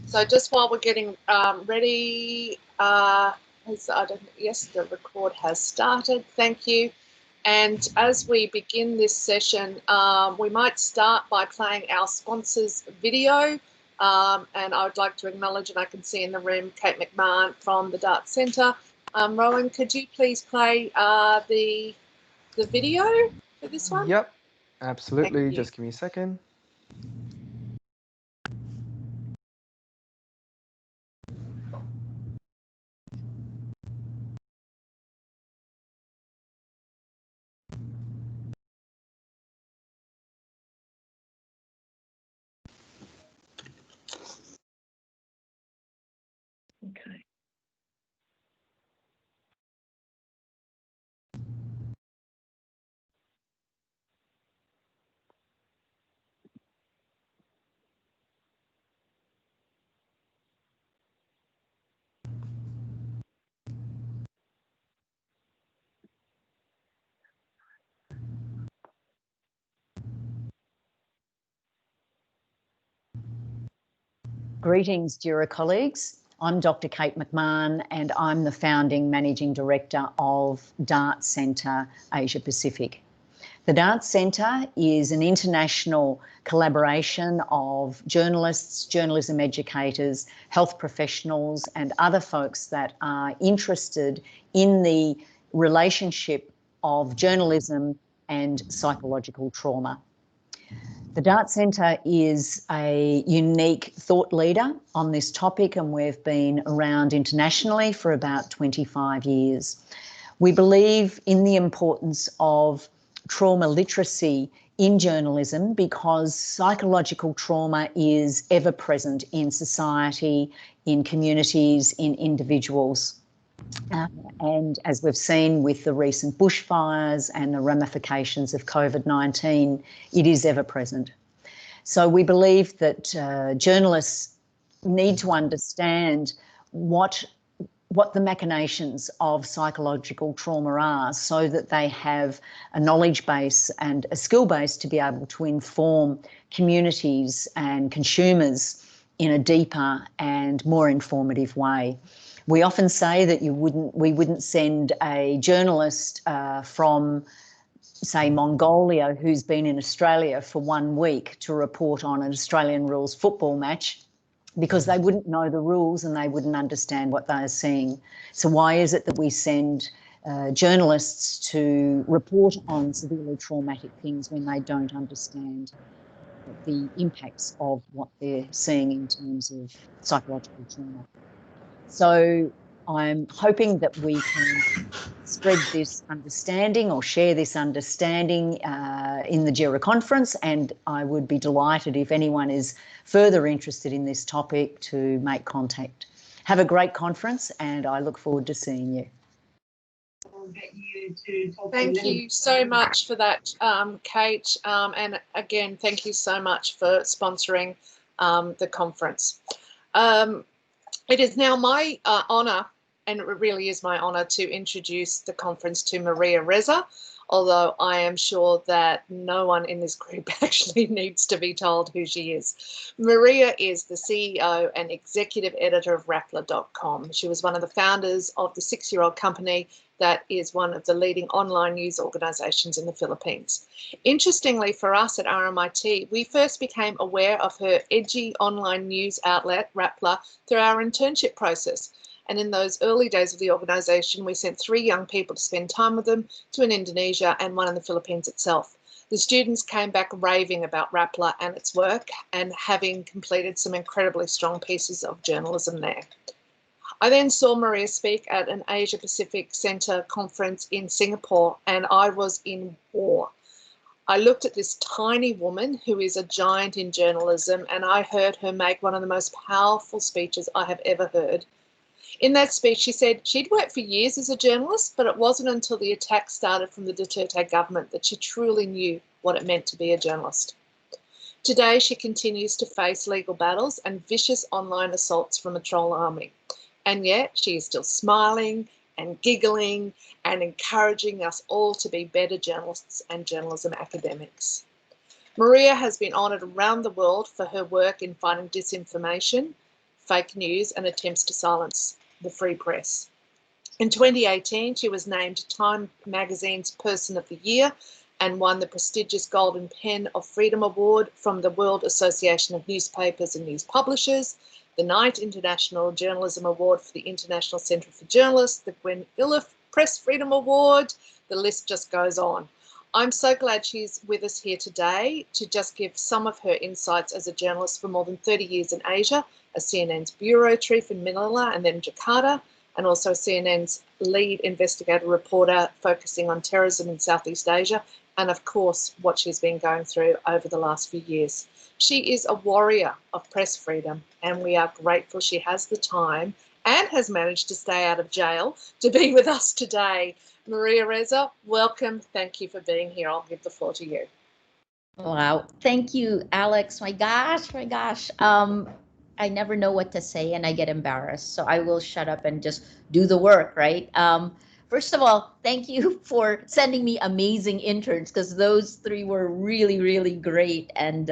So just while we're getting ready, yes, the record has started. Thank you. And as we begin this session, we might start by playing our sponsors' video. And I would like to acknowledge, and I can see in the room, Kate McMahon from the Dart Centre. Rowan, could you please play the video for this one? Yep, absolutely. Just give me a second. Okay. Greetings, JERAA colleagues. I'm Dr. Kate McMahon and I'm the founding Managing Director of Dart Centre Asia Pacific. The Dart Centre is an international collaboration of journalists, journalism educators, health professionals and other folks that are interested in the relationship of journalism and psychological trauma. The Dart Centre is a unique thought leader on this topic, and we've been around internationally for about 25 years. We believe in the importance of trauma literacy in journalism because psychological trauma is ever present in society, in communities, in individuals. And as we've seen with the recent bushfires and the ramifications of COVID-19, it is ever present. So we believe that journalists need to understand what the machinations of psychological trauma are so that they have a knowledge base and a skill base to be able to inform communities and consumers in a deeper and more informative way. We often say that we wouldn't send a journalist from, say, Mongolia who's been in Australia for 1 week to report on an Australian rules football match because they wouldn't know the rules and they wouldn't understand what they're seeing. So why is it that we send journalists to report on severely traumatic things when they don't understand the impacts of what they're seeing in terms of psychological trauma? So I'm hoping that we can spread this understanding or share this understanding in the JERAA conference, and I would be delighted if anyone is further interested in this topic to make contact. Have a great conference and I look forward to seeing you. Thank you so much for that, Kate, and again, thank you so much for sponsoring the conference. It is now my honour, and it really is my honour, to introduce the conference to Maria Ressa, although I am sure that no one in this group actually needs to be told who she is. Maria is the CEO and executive editor of Rappler.com. She was one of the founders of the 6-year-old company that is one of the leading online news organisations in the Philippines. Interestingly for us at RMIT, we first became aware of her edgy online news outlet, Rappler, through our internship process. And in those early days of the organisation, we sent 3 young people to spend time with them, 2 in Indonesia and 1 in the Philippines itself. The students came back raving about Rappler and its work and having completed some incredibly strong pieces of journalism there. I then saw Maria speak at an Asia Pacific Centre conference in Singapore and I was in awe. I looked at this tiny woman who is a giant in journalism and I heard her make one of the most powerful speeches I have ever heard. In that speech, she said she'd worked for years as a journalist, but it wasn't until the attack started from the Duterte government that she truly knew what it meant to be a journalist. Today, she continues to face legal battles and vicious online assaults from a troll army. And yet she is still smiling and giggling and encouraging us all to be better journalists and journalism academics. Maria has been honoured around the world for her work in fighting disinformation, fake news and attempts to silence the free press. In 2018, she was named Time Magazine's Person of the Year and won the prestigious Golden Pen of Freedom Award from the World Association of Newspapers and News Publishers, the Knight International Journalism Award for the International Centre for Journalists, the Gwen Iliff Press Freedom Award. The list just goes on. I'm so glad she's with us here today to just give some of her insights as a journalist for more than 30 years in Asia, as CNN's bureau chief in Manila and then Jakarta, and also CNN's lead investigative reporter focusing on terrorism in Southeast Asia, and of course, what she's been going through over the last few years. She is a warrior of press freedom, and we are grateful she has the time and has managed to stay out of jail to be with us today. Maria Ressa, welcome. Thank you for being here. I'll give the floor to you. Wow. Thank you, Alex. My gosh, my gosh. I never know what to say and I get embarrassed. So I will shut up and just do the work, right? First of all, thank you for sending me amazing interns, because those three were really, really great. And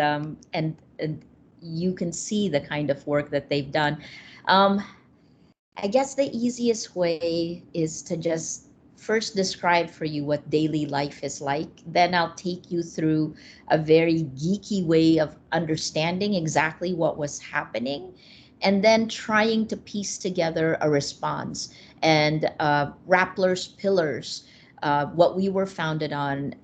you can see the kind of work that they've done. I guess the easiest way is to just first describe for you what daily life is like. Then I'll take you through a very geeky way of understanding exactly what was happening, and then trying to piece together a response. And Rappler's pillars, what we were founded on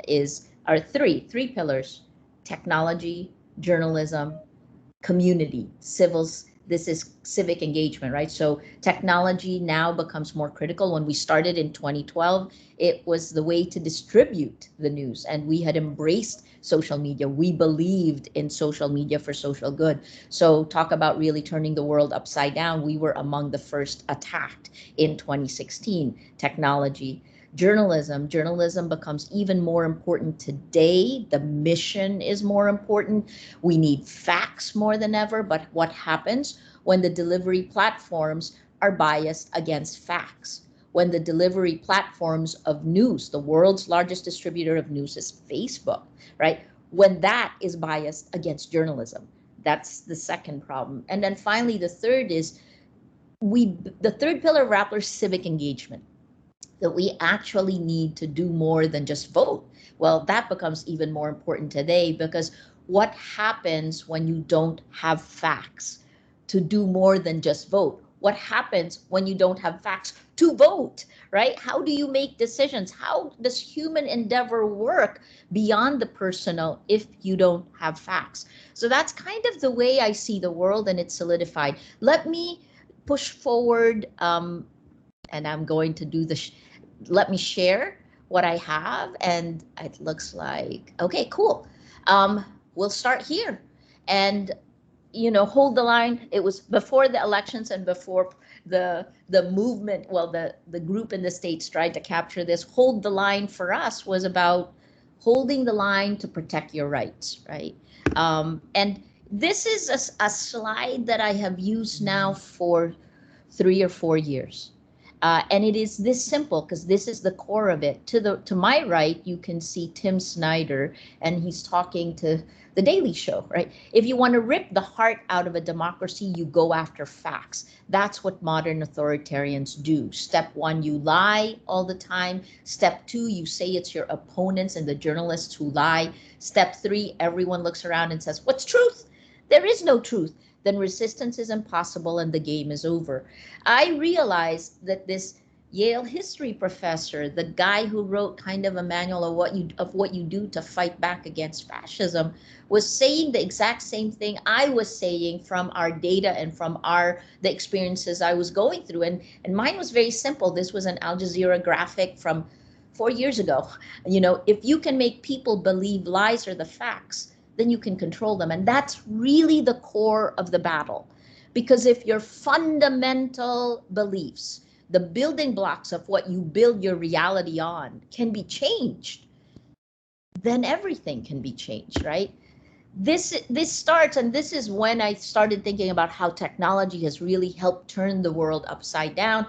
are three pillars: technology, journalism, community, civils. This is civic engagement, right? So technology now becomes more critical. When we started in 2012, it was the way to distribute the news, and we had embraced social media. We believed in social media for social good. So talk about really turning the world upside down. We were among the first attacked in 2016. Technology. Journalism becomes even more important today. The mission is more important. We need facts more than ever. But what happens when the delivery platforms are biased against facts? When the delivery platforms of news, the world's largest distributor of news is Facebook, right? When that is biased against journalism, that's the second problem. And then finally, the third pillar of Rappler's civic engagement, that we actually need to do more than just vote. Well, that becomes even more important today, because what happens when you don't have facts to do more than just vote? What happens when you don't have facts to vote, right? How do you make decisions? How does human endeavor work beyond the personal if you don't have facts? So that's kind of the way I see the world, and it's solidified. Let me push forward, and I'm going to do let me share what I have, and it looks like, okay, cool. We'll start here, and hold the line. It was before the elections and before the movement. Well, the group in the States tried to capture this. Hold the line for us was about holding the line to protect your rights, right? And this is a slide that I have used now for 3 or 4 years. And it is this simple, because this is the core of it. To my right, you can see Tim Snyder, and he's talking to The Daily Show, right? If you want to rip the heart out of a democracy, you go after facts. That's what modern authoritarians do. Step 1, you lie all the time. Step 2, you say it's your opponents and the journalists who lie. Step 3, everyone looks around and says, what's truth? There is no truth. Then resistance is impossible and the game is over. I realized that this Yale history professor, the guy who wrote kind of a manual of what you do to fight back against fascism, was saying the exact same thing I was saying from our data and from the experiences I was going through. And mine was very simple. This was an Al Jazeera graphic from 4 years ago. If you can make people believe lies are the facts, then you can control them. And that's really the core of the battle. Because if your fundamental beliefs, the building blocks of what you build your reality on, can be changed, then everything can be changed, right? This starts, and this is when I started thinking about how technology has really helped turn the world upside down.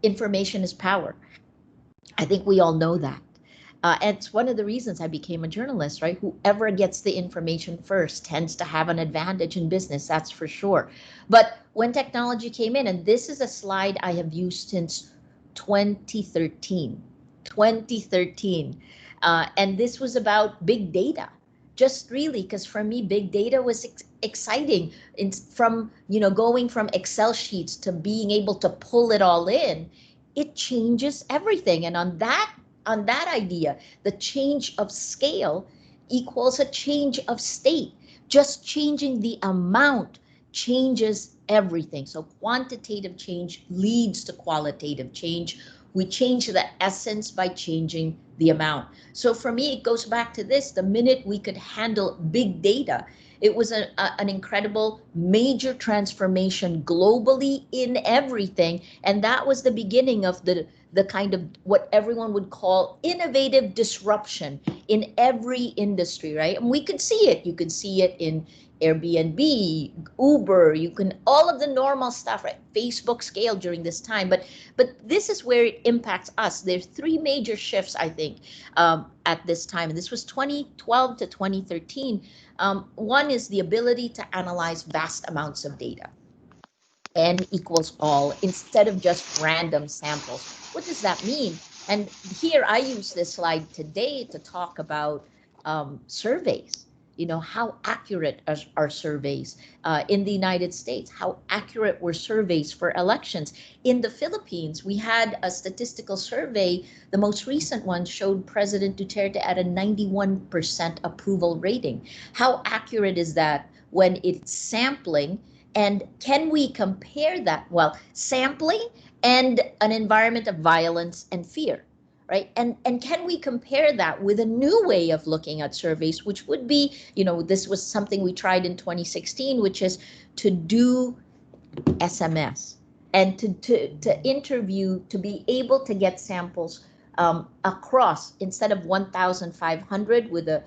Information is power. I think we all know that. And it's one of the reasons I became a journalist, right? Whoever gets the information first tends to have an advantage in business, that's for sure. But when technology came in, and this is a slide I have used since 2013, 2013. And this was about big data. Just really, because for me, big data was exciting. From, going from Excel sheets to being able to pull it all in, it changes everything. And on that idea, the change of scale equals a change of state. Just changing the amount changes everything. So quantitative change leads to qualitative change. We change the essence by changing the amount. So for me, it goes back to this. The minute we could handle big data, it was an incredible major transformation globally in everything. And that was the beginning of the kind of what everyone would call innovative disruption in every industry, right? And we could see it. You could see it in Airbnb, Uber, all of the normal stuff, right? Facebook scale during this time. But this is where it impacts us. There's three major shifts, I think, at this time. And this was 2012 to 2013. One is the ability to analyze vast amounts of data. N equals all instead of just random samples. What does that mean? And here I use this slide today to talk about surveys. How accurate are surveys in the United States? How accurate were surveys for elections? In the Philippines, we had a statistical survey. The most recent one showed President Duterte at a 91% approval rating. How accurate is that when it's sampling? And can we compare that? Well, sampling and an environment of violence and fear, right? And can we compare that with a new way of looking at surveys, which would be, this was something we tried in 2016, which is to do SMS and to interview, to be able to get samples across, instead of 1,500 with a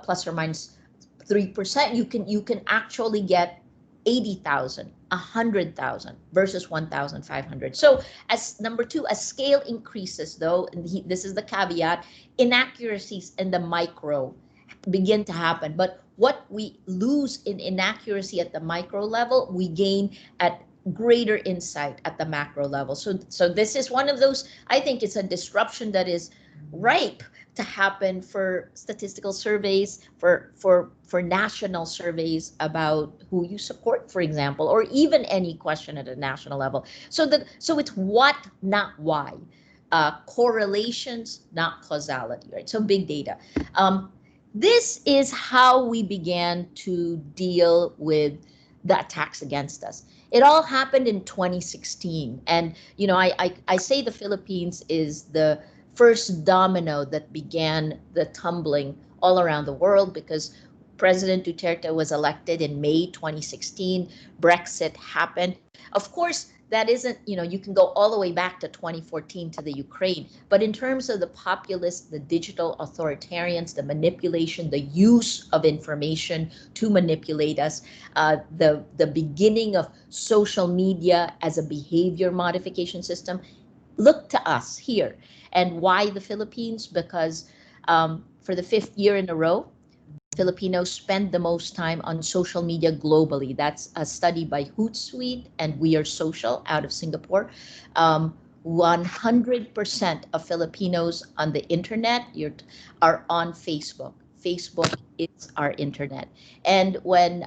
plus or minus 3%, you can actually get 80,000, 100,000 versus 1,500. So as number two, as scale increases though, and this is the caveat, inaccuracies in the micro begin to happen. But what we lose in inaccuracy at the micro level, we gain at greater insight at the macro level. So this is one of those, I think it's a disruption that is ripe to happen for statistical surveys, for national surveys about who you support, for example, or even any question at a national level. So it's what, not why. Correlations, not causality, right? So big data. This is how we began to deal with the attacks against us. It all happened in 2016. And, I say the Philippines is the first domino that began the tumbling all around the world, because President Duterte was elected in May 2016. Brexit happened. Of course, that isn't, you can go all the way back to 2014 to the Ukraine. But in terms of the populists, the digital authoritarians, the manipulation, the use of information to manipulate us, the beginning of social media as a behavior modification system, look to us here. And why the Philippines? Because for the fifth year in a row, Filipinos spend the most time on social media globally. That's a study by Hootsuite and We Are Social out of Singapore. 100% of Filipinos on the internet are on Facebook. Facebook is our internet. And when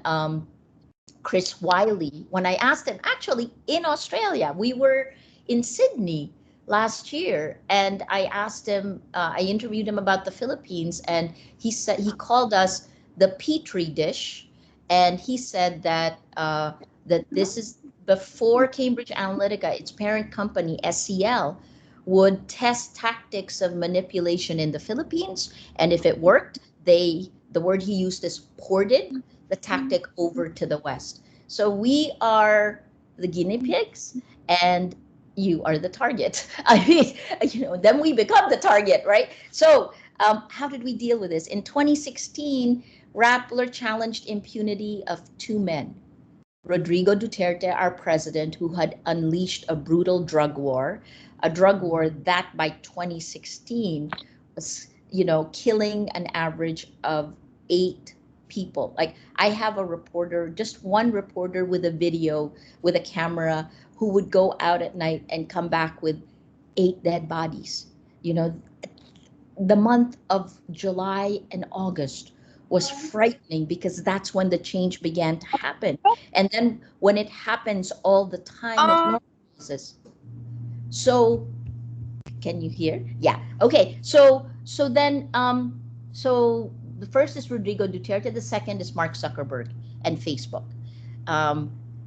Chris Wiley, when I asked him, actually in Australia, we were in Sydney last year, and I asked him, I interviewed him about the Philippines, and he said he called us the Petri dish, and he said that that this is before Cambridge Analytica, its parent company SCL, would test tactics of manipulation in the Philippines, and if it worked, the word he used is ported the tactic over to the West. So we are the guinea pigs, and you are the target. I mean, then we become the target, right? So how did we deal with this? In 2016, Rappler challenged impunity of two men. Rodrigo Duterte, our president, who had unleashed a brutal drug war, a drug war that by 2016 was killing an average of 8 people. Like, I have a reporter, just one reporter with a video, with a camera, who would go out at night and come back with 8 dead bodies. The month of July and August was frightening, because that's when the change began to happen. And then when it happens all the time, it normalizes. So, can you hear? Yeah. Okay. So then so the first is Rodrigo Duterte, the second is Mark Zuckerberg and Facebook.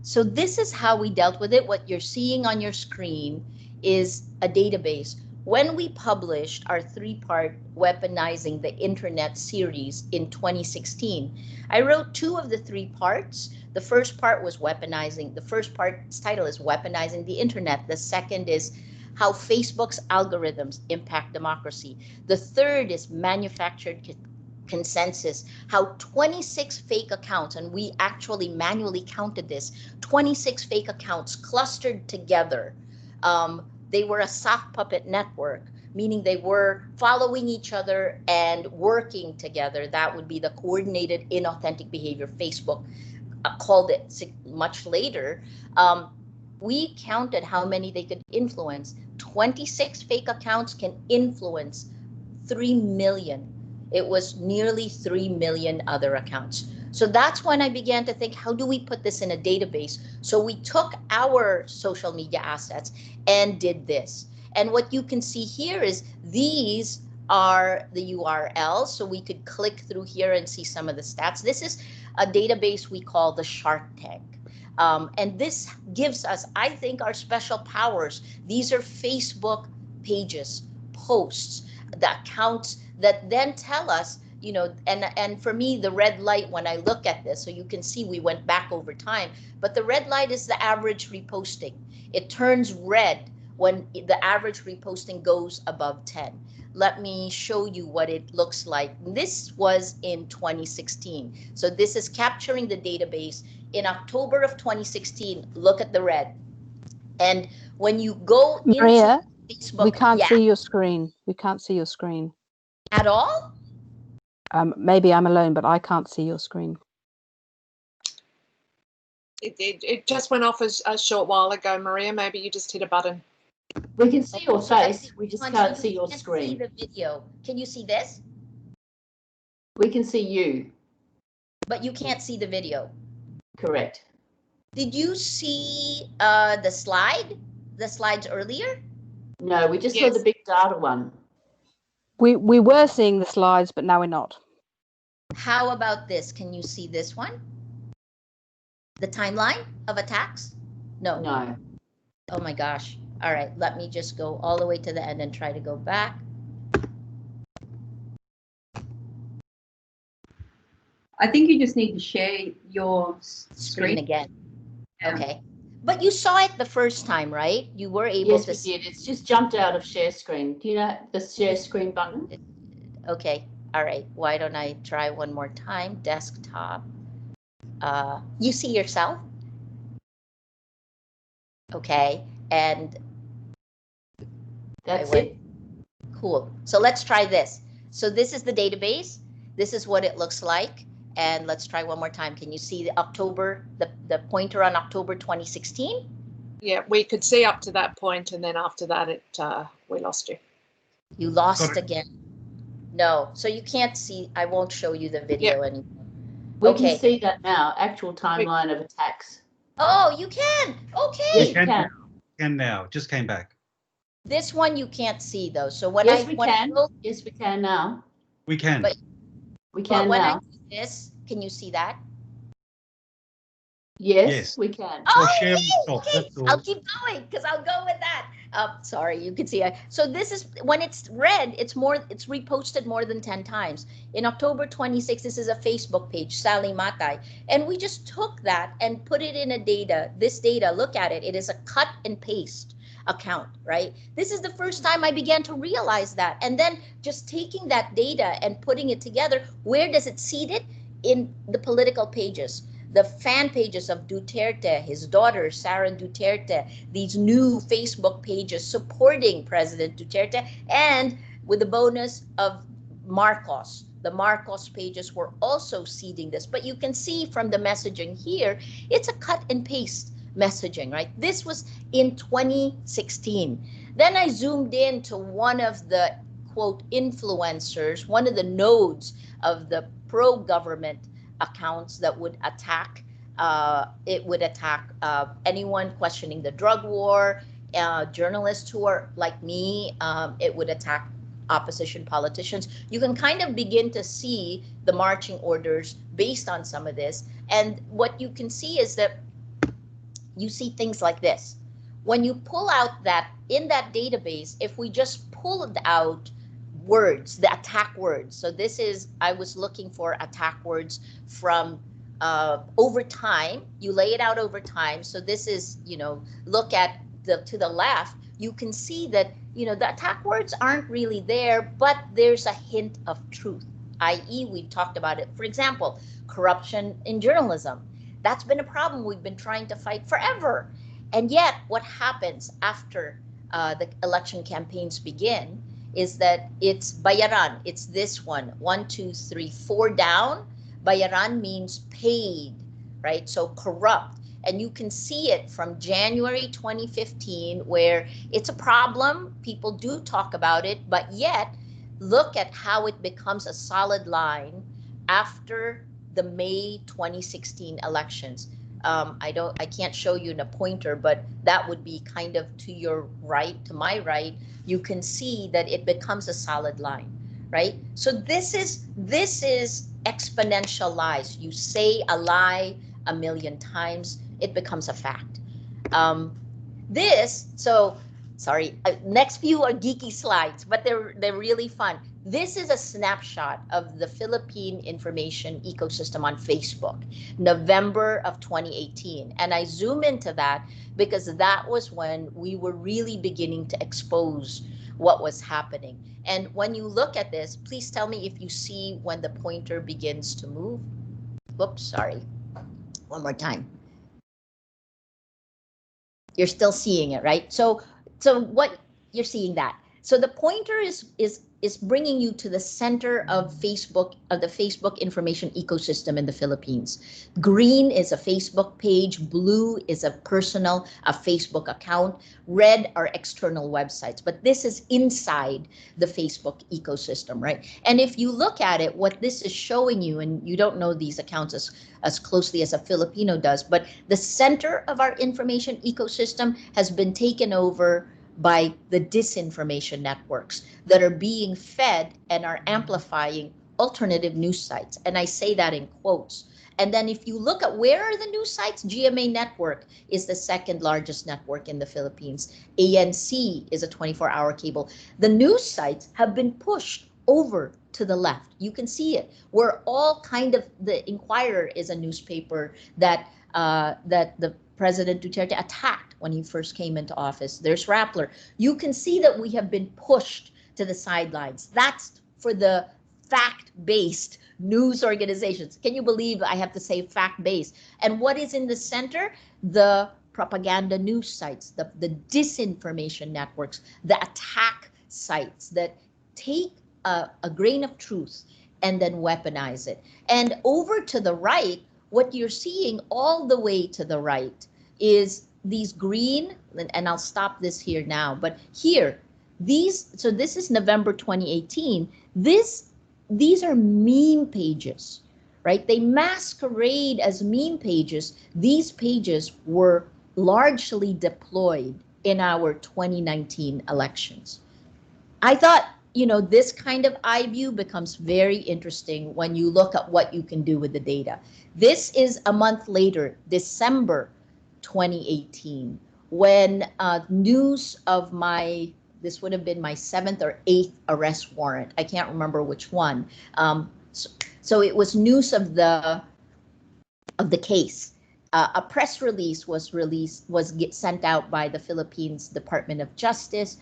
So this is how we dealt with it. What you're seeing on your screen is a database. When we published our 3-part Weaponizing the Internet series in 2016, I wrote 2 of the 3 parts. The first part was weaponizing. The first part's title is Weaponizing the Internet. The second is how Facebook's algorithms impact democracy. The third is Manufactured Consensus, how 26 fake accounts, and we actually manually counted this, 26 fake accounts clustered together. They were a sock puppet network, meaning they were following each other and working together. That would be the coordinated inauthentic behavior. Facebook called it much later. We counted how many they could influence. 26 fake accounts can influence 3 million. It was nearly 3 million other accounts. So that's when I began to think, how do we put this in a database? So we took our social media assets and did this. And what you can see here is these are the URLs. So we could click through here and see some of the stats. This is a database we call the Shark Tank. And this gives us, I think, our special powers. These are Facebook pages, posts, the accounts that then tell us, and for me, the red light when I look at this, so you can see we went back over time, but the red light is the average reposting. It turns red when the average reposting goes above 10. Let me show you what it looks like. This was in 2016. So this is capturing the database. In October of 2016, look at the red. And when you go Maria, into Facebook, we can't see your screen. We can't see your screen. At all? Maybe I'm alone, but I can't see your screen. It just went off a short while ago, Maria. Maybe you just hit a button. We can see your face. We just can't see your screen. See the video. Can you see this? We can see you. But you can't see the video. Correct. Did you see the slides earlier? No, we just saw the big data one. We were seeing the slides, but now we're not. How about this? Can you see this one? The timeline of attacks? No. No. Oh my gosh. All right, let me just go all the way to the end and try to go back. I think you just need to share your Screen again. Yeah. Okay. But you saw it the first time, right? You were able to see it. It's just jumped out of share screen. Do you know the share screen button? Okay. All right. Why don't I try one more time? Desktop. You see yourself? Okay. And that's it. Cool. So let's try this. So this is the database. This is what it looks like. And let's try one more time. Can you see the October, the pointer on October 2016? Yeah, we could see up to that point, and then after that, we lost you. You lost again. No, so you can't see. I won't show you the video anymore. We can see that now. Actual timeline of attacks. Oh, you can. Okay. Yes, you can. Can now. Just came back. This one you can't see though. So when yes, we can. Yes, we can now. We can. But we can when now. I do this, can you see that? Yes, we can. Oh, share okay. I'll keep going because I'll go with that. Sorry, you can see. So this is when it's red. It's reposted more than 10 times. In October 26, this is a Facebook page, Sally Matay, and we just took that and put it in a data. This data, look at it. It is a cut and paste account, right? This is the first time I began to realize that, and then just taking that data and putting it together. Where does it seed it? In the political pages. The fan pages of Duterte, his daughter, Sara Duterte, these new Facebook pages supporting President Duterte, and with the bonus of Marcos. The Marcos pages were also seeding this, but you can see from the messaging here, it's a cut and paste messaging, right? This was in 2016. Then I zoomed in to one of the quote influencers, one of the nodes of the pro-government accounts that would attack, anyone questioning the drug war, journalists who are like me. It would attack opposition politicians. You can kind of begin to see the marching orders based on some of this. And what you can see is that you see things like this. When you pull out that, in that database, if we just pulled out words, the attack words. So this is, I was looking for attack words from over time. You lay it out over time. So this is, look at to the left, you can see that, the attack words aren't really there, but there's a hint of truth, i.e. we talked about it. For example, corruption in journalism. That's been a problem we've been trying to fight forever. And yet what happens after the election campaigns begin is that it's bayaran. It's this one, 1, 2, 3, 4 down. Bayaran means paid, right? So corrupt. And you can see it from January 2015, where it's a problem. People do talk about it, but yet look at how it becomes a solid line after the May 2016 elections. I can't show you in a pointer, but that would be kind of to your right, to my right. You can see that it becomes a solid line, right? So this is exponential lies. You say a lie a million times, it becomes a fact. Sorry, next few are geeky slides, but they're really fun. This is a snapshot of the Philippine information ecosystem on Facebook, November of 2018. And I zoom into that because that was when we were really beginning to expose what was happening. And when you look at this, please tell me if you see when the pointer begins to move. Whoops, sorry. One more time. You're still seeing it, right? So what you're seeing that. So the pointer is bringing you to the center of Facebook, of the Facebook information ecosystem in the Philippines. Green is a Facebook page, blue is a Facebook account, red are external websites, but this is inside the Facebook ecosystem, right? And if you look at it, what this is showing you, and you don't know these accounts as closely as a Filipino does, but the center of our information ecosystem has been taken over by the disinformation networks that are being fed and are amplifying alternative news sites. And I say that in quotes. And then if you look at where are the news sites, GMA Network is the second largest network in the Philippines. ANC is a 24-hour cable. The news sites have been pushed over to the left. You can see it. We're all kind of, the Inquirer is a newspaper that the President Duterte attacked when he first came into office. There's Rappler. You can see that we have been pushed to the sidelines. That's for the fact-based news organizations. Can you believe I have to say fact-based? And what is in the center? The propaganda news sites, the disinformation networks, the attack sites that take a grain of truth and then weaponize it. And over to the right, what you're seeing all the way to the right is these green, and I'll stop this here now, but here, so this is November 2018. These are meme pages, right? They masquerade as meme pages. These pages were largely deployed in our 2019 elections. I thought, this kind of eye view becomes very interesting when you look at what you can do with the data. This is a month later, December 2018, when news of this would have been my 7th or 8th arrest warrant. I can't remember which one. So it was news of the case. A press release was sent out by the Philippines Department of Justice.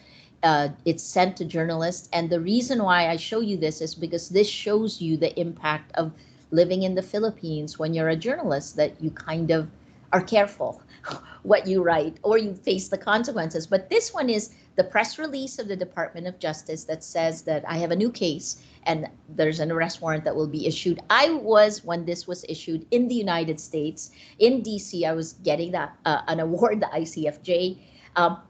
It's sent to journalists. And the reason why I show you this is because this shows you the impact of living in the Philippines when you're a journalist, that you kind of are careful what you write or you face the consequences. But this one is the press release of the Department of Justice that says that I have a new case and there's an arrest warrant that will be issued. I was, when this was issued in the United States, in DC, I was getting that an award, the ICFJ.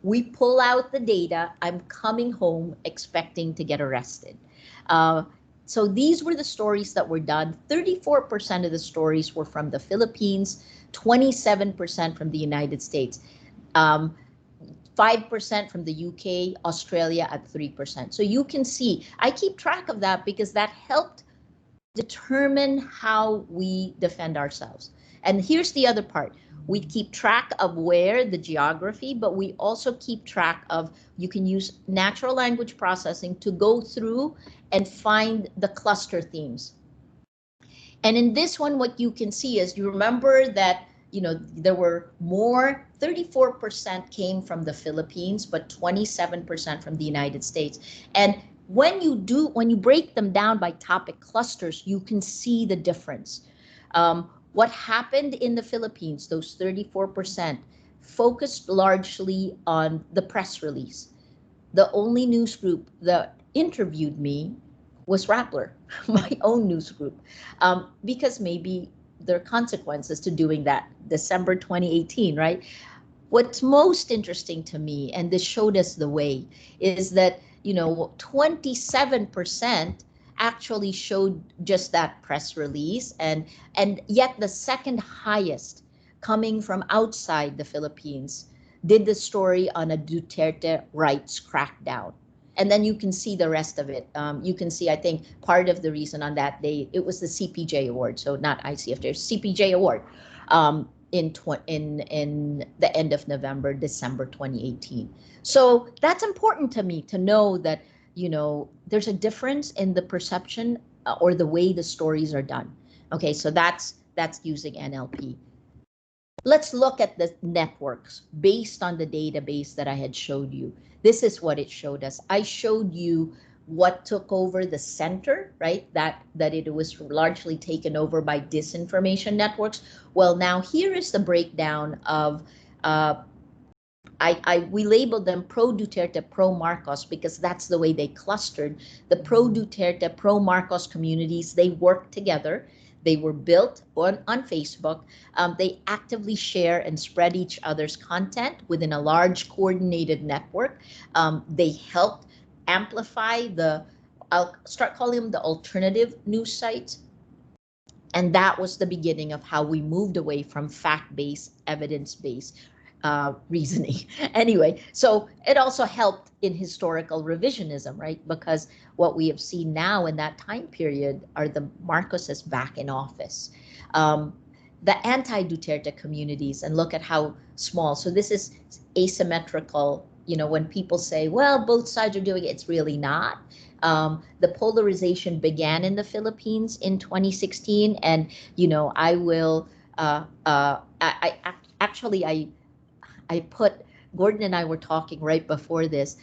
We pull out the data. I'm coming home expecting to get arrested. So these were the stories that were done. 34% of the stories were from the Philippines, 27% from the United States. 5% from the UK, Australia at 3%. So you can see, I keep track of that because that helped determine how we defend ourselves. And here's the other part. We keep track of where, the geography, but we also keep track of, you can use natural language processing to go through and find the cluster themes. And in this one, what you can see is, you remember that, you know, there were more, 34% came from the Philippines, but 27% from the United States. And when you break them down by topic clusters, you can see the difference. What happened in the Philippines, those 34%, focused largely on the press release. The only news group that interviewed me was Rappler, my own news group, because maybe there are consequences to doing that. December 2018, right? What's most interesting to me, and this showed us the way, is that, you know, 27% actually showed just that press release, and yet the second highest, coming from outside the Philippines, did the story on a Duterte rights crackdown. And then you can see the rest of it. You can see, I think, part of the reason on that day, it was the CPJ award, so not ICFJ, CPJ award, in the end of November, December 2018. So that's important to me to know that, you know, there's a difference in the perception or the way the stories are done. Okay, so that's using NLP. Let's look at the networks based on the database that I had showed you. This is what it showed us. I showed you what took over the center, right? That it was largely taken over by disinformation networks. Well, now here is the breakdown of, we labeled them pro-Duterte, pro-Marcos, because that's the way they clustered. The pro-Duterte, pro-Marcos communities, they work together. They were built on Facebook. They actively share and spread each other's content within a large coordinated network. They helped amplify I'll start calling them the alternative news sites. And that was the beginning of how we moved away from fact-based, evidence-based reasoning. Anyway, so it also helped in historical revisionism, right? Because what we have seen now in that time period are the Marcoses back in office. The anti-Duterte communities, and look at how small. So this is asymmetrical. You know, when people say, well, both sides are doing it, it's really not. The polarization began in the Philippines in 2016. And, you know, I will, I put, Gordon and I were talking right before this,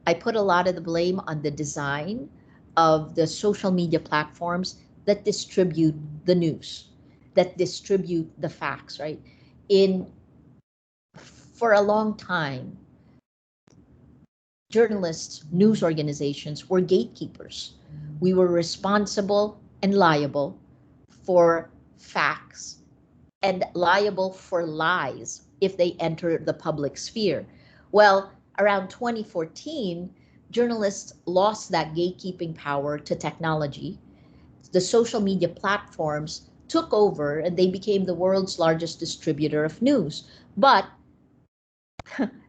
I put a lot of the blame on the design of the social media platforms that distribute the news, that distribute the facts, right? For a long time, journalists, news organizations were gatekeepers. We were responsible and liable for facts and liable for lies if they enter the public sphere. Well, around 2014, journalists lost that gatekeeping power to technology. The social media platforms took over and they became the world's largest distributor of news. But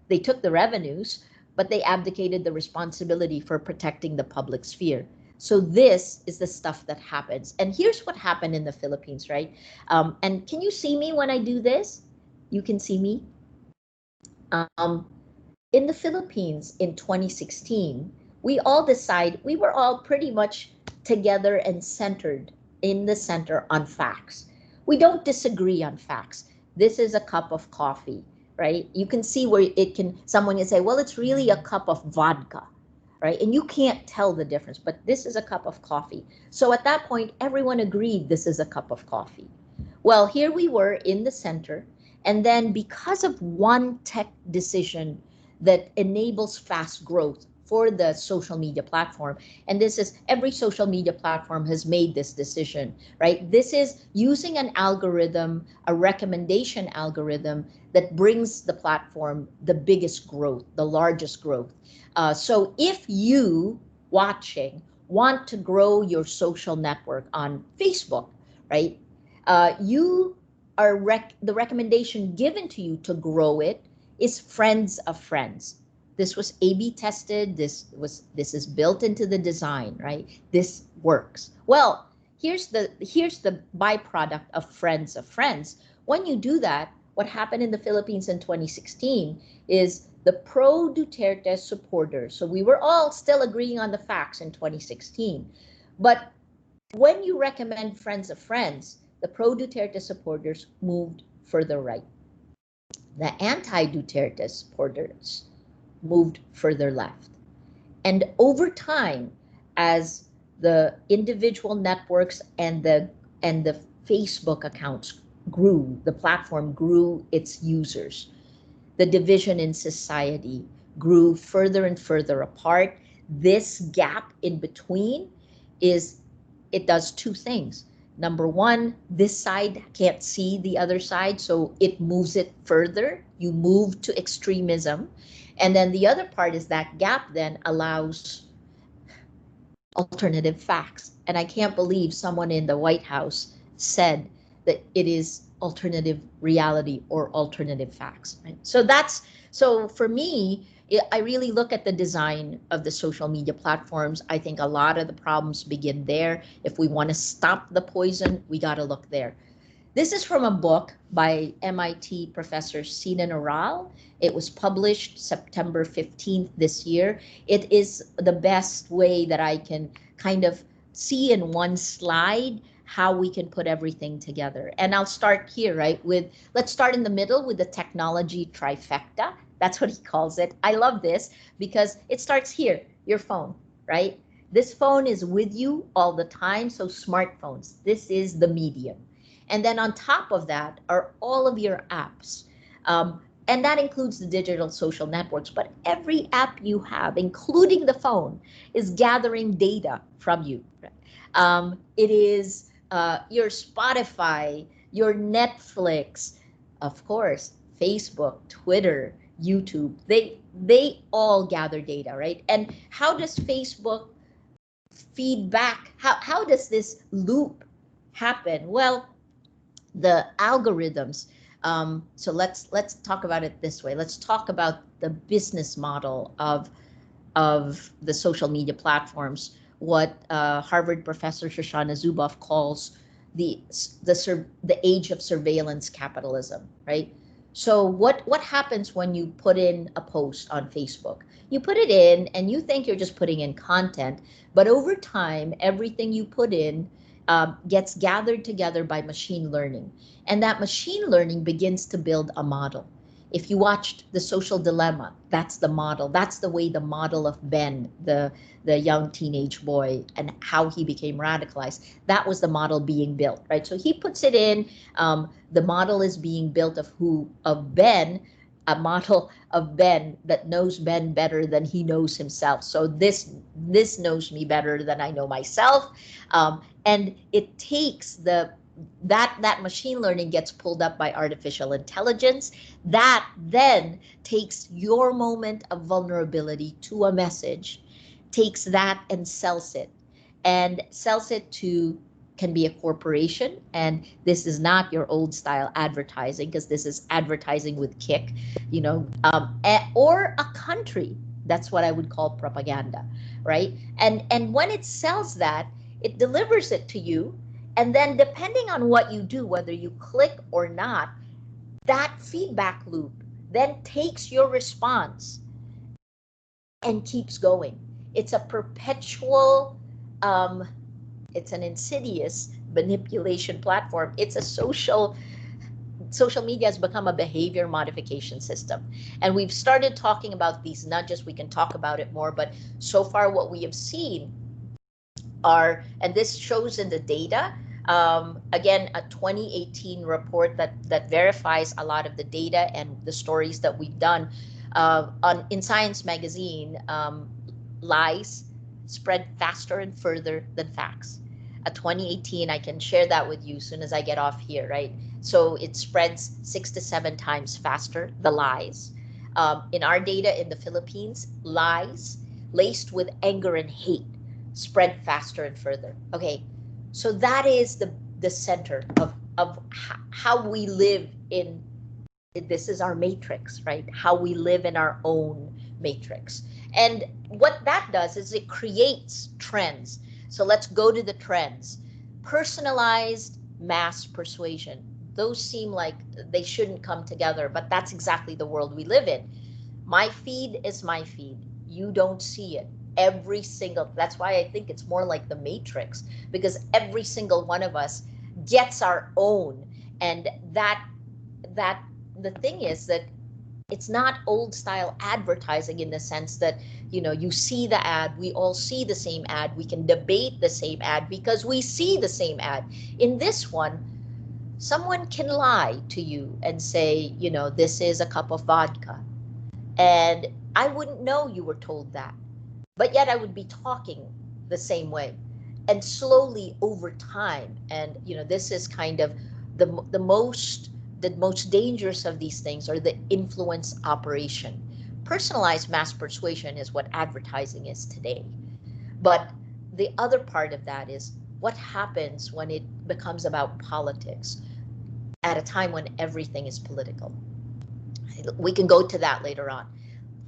they took the revenues, but they abdicated the responsibility for protecting the public sphere. So this is the stuff that happens. And here's what happened in the Philippines, right? And can you see me when I do this? You can see me. In the Philippines in 2016, we were all pretty much together and centered in the center on facts. We don't disagree on facts. This is a cup of coffee, right? You can see where someone can say, well, it's really a cup of vodka, right? And you can't tell the difference, but this is a cup of coffee. So at that point, everyone agreed this is a cup of coffee. Well, here we were in the center, and then because of one tech decision that enables fast growth, for the social media platform. And this is, every social media platform has made this decision, right? This is using an algorithm, a recommendation algorithm that brings the platform the biggest growth, the largest growth. So if you watching want to grow your social network on Facebook, right? You are the recommendation given to you to grow it is friends of friends. This was A/B tested. This is built into the design, right? This works. Well, here's the byproduct of friends of friends. When you do that, what happened in the Philippines in 2016 is the pro Duterte supporters. So we were all still agreeing on the facts in 2016, but when you recommend friends of friends, the pro Duterte supporters moved further right. The anti Duterte supporters moved further left. And over time, as the individual networks and the Facebook accounts grew, the platform grew its users, the division in society grew further and further apart. This gap in between it does two things. Number one, this side can't see the other side, so it moves it further. You move to extremism. And then the other part is that gap then allows alternative facts. And I can't believe someone in the White House said that it is alternative reality or alternative facts. Right? So for me, I really look at the design of the social media platforms. I think a lot of the problems begin there. If we want to stop the poison, we got to look there. This is from a book by MIT professor Sinan Oral. It was published September 15th this year. It is the best way that I can kind of see in one slide how we can put everything together. And I'll start here, right? Let's start in the middle with the technology trifecta. That's what he calls it. I love this because it starts here, your phone, right? This phone is with you all the time, so smartphones. This is the medium. And then on top of that are all of your apps. And that includes the digital social networks, but every app you have, including the phone, is gathering data from you. It is your Spotify, your Netflix, of course, Facebook, Twitter, YouTube. They all gather data, right? And how does Facebook feedback? How does this loop happen? Well, the algorithms. So let's talk about it this way. Let's talk about the business model of the social media platforms. What Harvard professor Shoshana Zuboff calls the age of surveillance capitalism, right? So what happens when you put in a post on Facebook? You put it in and you think you're just putting in content, but over time, everything you put in gets gathered together by machine learning. And that machine learning begins to build a model. If you watched The Social Dilemma, that's the model. That's the way the model of Ben, the young teenage boy, and how he became radicalized, that was the model being built, right? So he puts it in, the model is being built of Ben, a model of Ben that knows Ben better than he knows himself. So this knows me better than I know myself. And it takes that machine learning gets pulled up by artificial intelligence. That then takes your moment of vulnerability to a message, takes that and sells it to, can be a corporation. And this is not your old style advertising, because this is advertising with kick, or a country. That's what I would call propaganda, right? And when it sells that, it delivers it to you. And then depending on what you do, whether you click or not, that feedback loop then takes your response and keeps going. It's a perpetual, it's an insidious manipulation platform. It's a social media has become a behavior modification system. And we've started talking about these nudges. We can talk about it more, but so far what we have seen are, and this shows in the data, again, a 2018 report that verifies a lot of the data and the stories that we've done in Science magazine lies spread faster and further than facts. 2018, I can share that with you as soon as I get off here, right? So it spreads 6 to 7 times faster, the lies. In our data in the Philippines, lies laced with anger and hate spread faster and further. Okay, so that is the center of how we live in, this is our matrix, right? How we live in our own matrix. And what that does is it creates trends. So let's go to the trends. Personalized mass persuasion. Those seem like they shouldn't come together, but that's exactly the world we live in. My feed is my feed. You don't see it. Every single, that's why I think it's more like the matrix, because every single one of us gets our own. And that the thing is that it's not old style advertising in the sense that, you know, you see the ad, we all see the same ad, we can debate the same ad because we see the same ad. In this one, someone can lie to you and say, you know, this is a cup of vodka. And I wouldn't know you were told that, but yet I would be talking the same way. And slowly over time, and you know, this is kind of the most dangerous of these things are the influence operation. Personalized mass persuasion is what advertising is today. But the other part of that is what happens when it becomes about politics at a time when everything is political. We can go to that later on.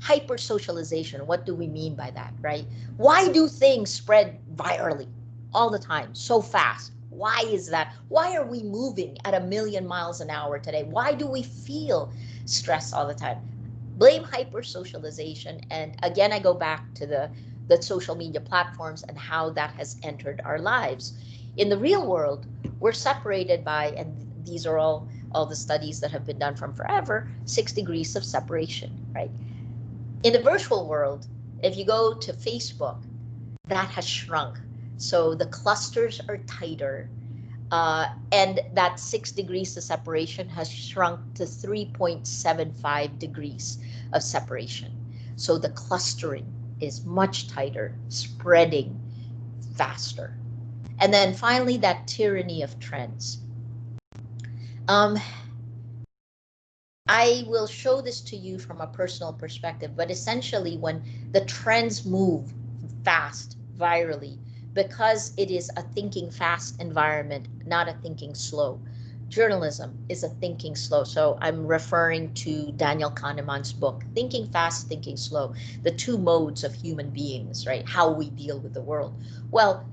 Hyper socialization, what do we mean by that, right? Why do things spread virally all the time, so fast? Why is that? Why are we moving at 1,000,000 miles an hour today? Why do we feel stress all the time? Blame hyper socialization. And again, I go back to the social media platforms and how that has entered our lives. In the real world, we're separated by, and these are all the studies that have been done from forever, 6 degrees of separation, right? In the virtual world, if you go to Facebook, that has shrunk. So the clusters are tighter, and that 6 degrees of separation has shrunk to 3.75 degrees of separation. So the clustering is much tighter, spreading faster. And then finally, that tyranny of trends. I will show this to you from a personal perspective, but essentially when the trends move fast, virally, because it is a thinking fast environment, not a thinking slow. Journalism is a thinking slow. So I'm referring to Daniel Kahneman's book, Thinking Fast, Thinking Slow, the two modes of human beings, right? How we deal with the world. Well,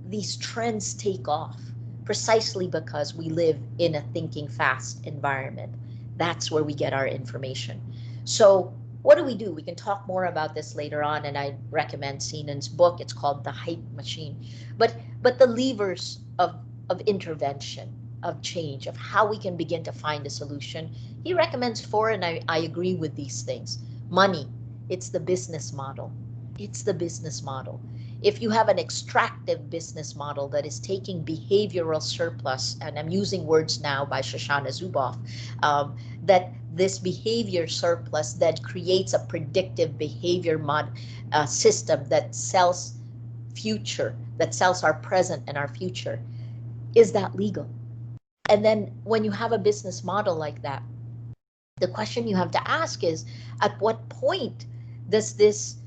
these trends take off precisely because we live in a thinking fast environment. That's where we get our information. So what do? We can talk more about this later on, and I recommend Sinan's book. It's called The Hype Machine. But the levers of intervention, of change, of how we can begin to find a solution, he recommends 4, and I agree with these things. Money, it's the business model. It's the business model. If you have an extractive business model that is taking behavioral surplus, and I'm using words now by Shoshana Zuboff, that this behavior surplus that creates a predictive behavior system that sells future, that sells our present and our future, is that legal? And then when you have a business model like that, the question you have to ask is, at what point does this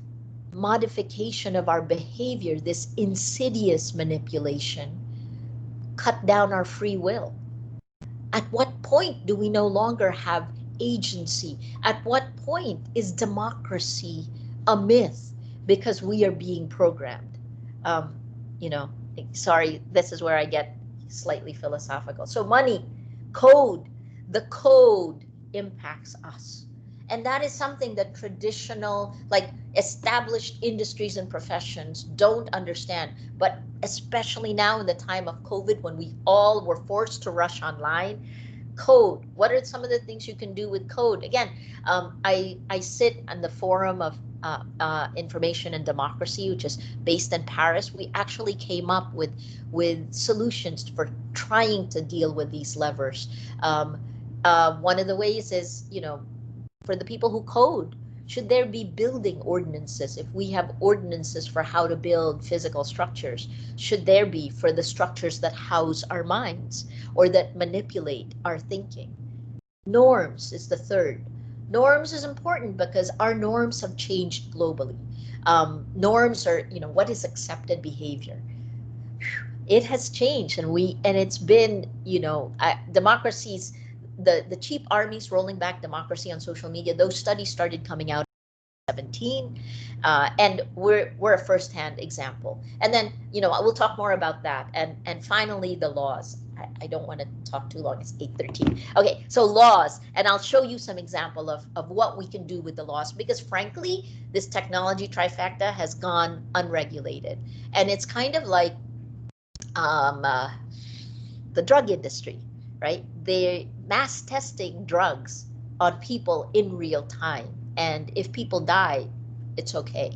modification of our behavior, this insidious manipulation, cut down our free will? At what point do we no longer have agency? At what point is democracy a myth because we are being programmed? You know, sorry, this is where I get slightly philosophical. So money, code, the code impacts us. And that is something that traditional, like established industries and professions don't understand. But especially now in the time of COVID, when we all were forced to rush online, code. What are some of the things you can do with code? Again, I sit on the Forum of Information and Democracy, which is based in Paris. We actually came up with solutions for trying to deal with these levers. One of the ways is, you know, for the people who code, Should there be building ordinances? If we have ordinances for how to build physical structures, should there be for the structures that house our minds or that manipulate our thinking? Norms is the third. Norms is important because our norms have changed globally. Norms are, what is accepted behavior? It has changed, and it's been, democracies, the cheap armies rolling back democracy on social media. Those studies started coming out in 2017, and we're a first-hand example. And then, we'll talk more about that. And finally, the laws. I don't want to talk too long. It's 8:13. Okay, so laws, and I'll show you some example of what we can do with the laws, because frankly, this technology trifecta has gone unregulated, and it's kind of like the drug industry, right? They're mass testing drugs on people in real time, and if people die, it's okay,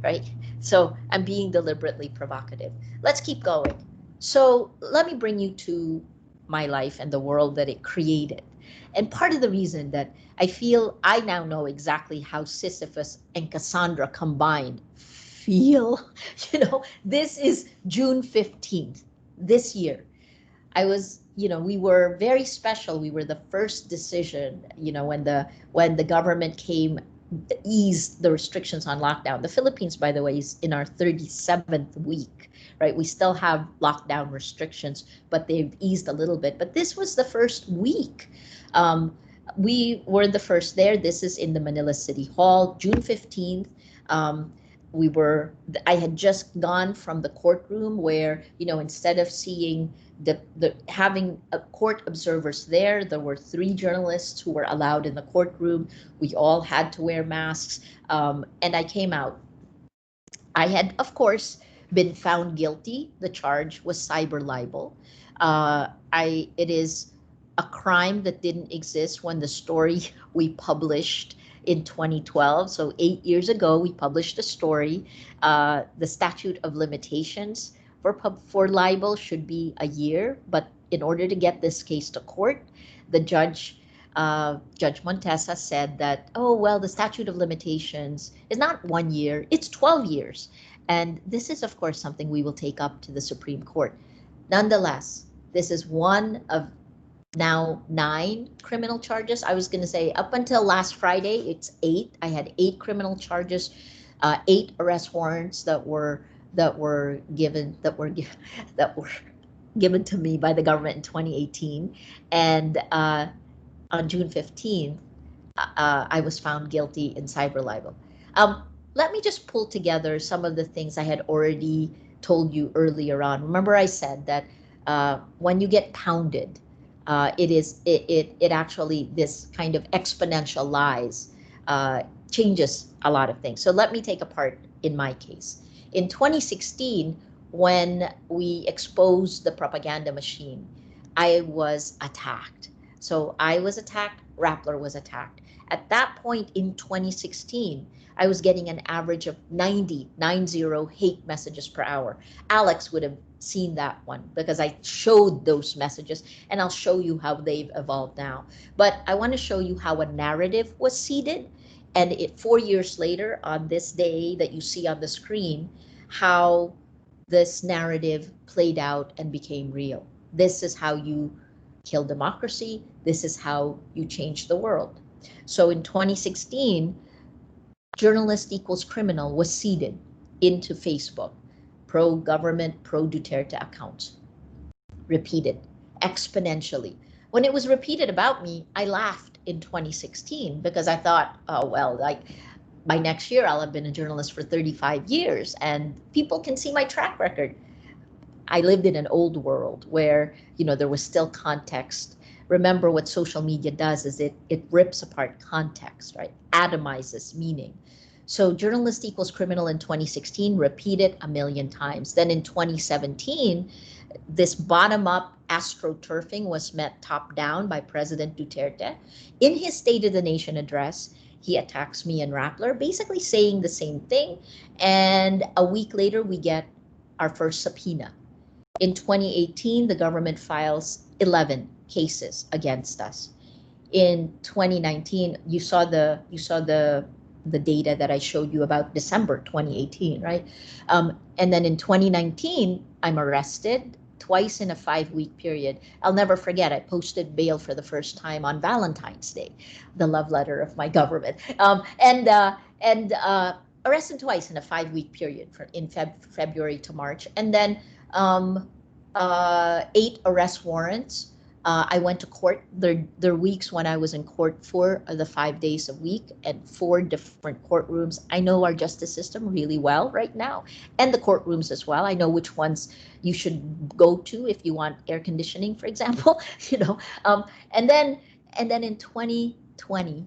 right? So I'm being deliberately provocative. Let's keep going. So let me bring you to my life and the world that it created. And part of the reason that I feel I now know exactly how Sisyphus and Cassandra combined feel, this is June 15th, this year. I was, we were very special. We were the first decision, when the government came, eased the restrictions on lockdown. The Philippines, by the way, is in our 37th week, right? We still have lockdown restrictions, but they've eased a little bit. But this was the first week. We were the first there. This is in the Manila City Hall, June 15th. I had just gone from the courtroom where, instead of seeing having court observers there were 3 journalists who were allowed in the courtroom. We all had to wear masks, and I came out. I had, of course, been found guilty. The charge was cyber libel. It is a crime that didn't exist when the story we published in 2012. So 8 years ago, we published a story. The statute of limitations for libel should be a year, but in order to get this case to court, the Judge Montesa said that, oh, well, the statute of limitations is not 1 year, it's 12 years. And this is, of course, something we will take up to the Supreme Court. Nonetheless, this is one of now 9 criminal charges. I was going to say up until last Friday, it's 8. I had 8 criminal charges, 8 arrest warrants that were given to me by the government in 2018, and on June 15th, I was found guilty in cyber libel. Let me just pull together some of the things I had already told you earlier on. Remember, I said that when you get pounded, it actually, this kind of exponential lies changes a lot of things. So let me take apart in my case. In 2016, when we exposed the propaganda machine, I was attacked. So I was attacked, Rappler was attacked. At that point in 2016, I was getting an average of 90 hate messages per hour. Alex would have seen that one because I showed those messages, and I'll show you how they've evolved now. But I want to show you how a narrative was seeded, and 4 years later, on this day that you see on the screen, how this narrative played out and became real. This is how you kill democracy. This is how you change the world. So in 2016, journalist equals criminal was seeded into Facebook, pro-government, pro-Duterte accounts, repeated exponentially. When it was repeated about me, I laughed in 2016 because I thought, oh, well, like by next year, I'll have been a journalist for 35 years and people can see my track record. I lived in an old world where, there was still context. Remember, what social media does is it rips apart context, right? Atomizes meaning. So journalist equals criminal in 2016, repeated 1 million times. Then in 2017, this bottom-up astroturfing was met top-down by President Duterte. In his State of the Nation address, he attacks me and Rappler, basically saying the same thing. And a week later, we get our first subpoena. In 2018, the government files 11 cases against us. In 2019, you saw the the data that I showed you about December 2018, right? And then in 2019, I'm arrested twice in a 5-week period. I'll never forget, I posted bail for the first time on Valentine's Day, the love letter of my government. Arrested twice in a 5-week period in February to March. And then 8 arrest warrants. I went to court. There are weeks when I was in court 4 of the 5 days a week at 4 different courtrooms. I know our justice system really well right now, and the courtrooms as well. I know which ones you should go to if you want air conditioning, for example. And then in 2020,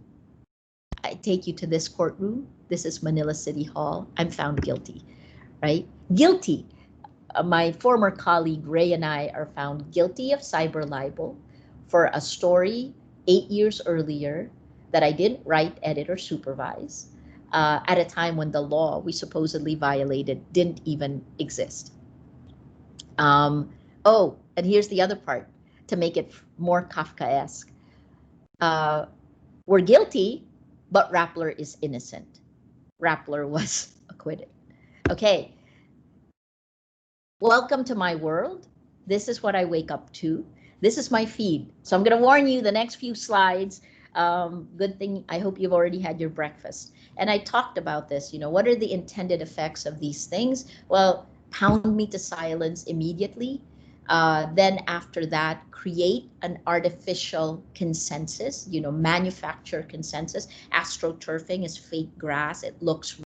I take you to this courtroom. This is Manila City Hall. I'm found guilty, right? Guilty. My former colleague Ray and I are found guilty of cyber libel for a story 8 years earlier that I didn't write, edit, or supervise at a time when the law we supposedly violated didn't even exist. Oh, and here's the other part to make it more Kafkaesque. We're guilty, but Rappler is innocent. Rappler was acquitted. Okay. Welcome to my world. This is what I wake up to. This is my feed. So I'm going to warn you the next few slides. Good thing, I hope you've already had your breakfast. And I talked about this, what are the intended effects of these things? Well, pound me to silence immediately. Then after that, create an artificial consensus, manufacture consensus. Astroturfing is fake grass. It looks,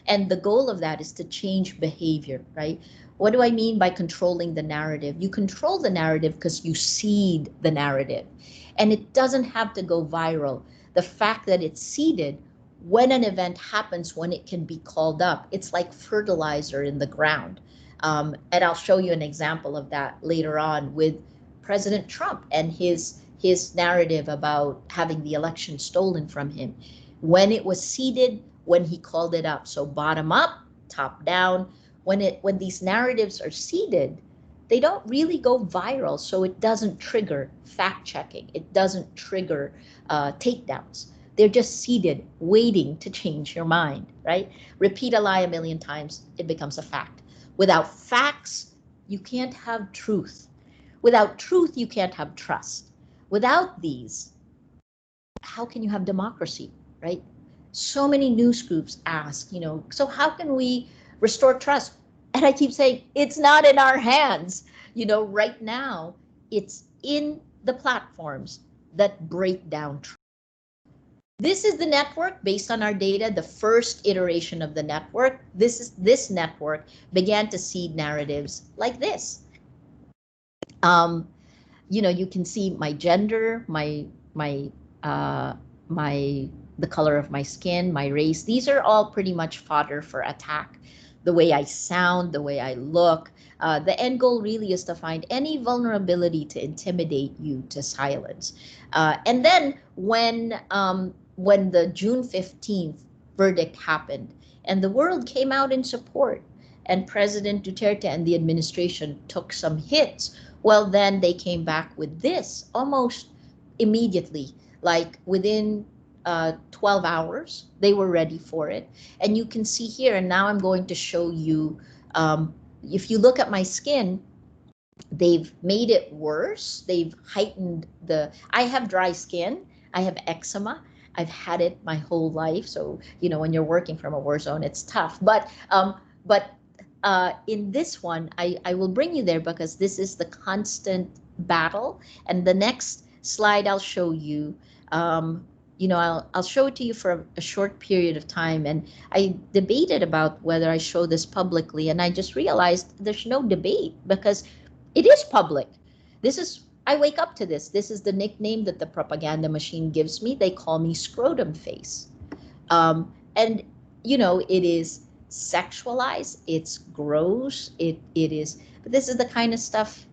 and the goal of that is to change behavior, right? What do I mean by controlling the narrative? You control the narrative because you seed the narrative, and it doesn't have to go viral. The fact that it's seeded, when an event happens, when it can be called up, it's like fertilizer in the ground. And I'll show you an example of that later on with President Trump and his narrative about having the election stolen from him. When it was seeded, when he called it up. So bottom up, top down. When these narratives are seeded, they don't really go viral, so it doesn't trigger fact checking. It doesn't trigger takedowns. They're just seeded, waiting to change your mind, right? Repeat a lie 1,000,000 times, it becomes a fact. Without facts, you can't have truth. Without truth, you can't have trust. Without these, how can you have democracy, right? So many news groups ask, so how can we restore trust? And I keep saying, it's not in our hands. Right now, it's in the platforms that break down trust. This is the network based on our data, the first iteration of the network. This network began to seed narratives like this. You can see my gender, the color of my skin, my race. These are all pretty much fodder for attack. The way I sound, the way I look. The end goal really is to find any vulnerability to intimidate you to silence. And then when the June 15th verdict happened and the world came out in support and President Duterte and the administration took some hits, well, then they came back with this almost immediately, like within 12 hours, they were ready for it. And you can see here, and now I'm going to show you, if you look at my skin, they've made it worse. They've heightened I have dry skin, I have eczema. I've had it my whole life. So, when you're working from a war zone, it's tough. But in this one, I will bring you there because this is the constant battle. And the next slide I'll show you, I'll show it to you for a short period of time. And I debated about whether I show this publicly. And I just realized there's no debate because it is public. I wake up to this. This is the nickname that the propaganda machine gives me. They call me scrotum face. And, it is sexualized. It's gross. It is, but this is the kind of stuff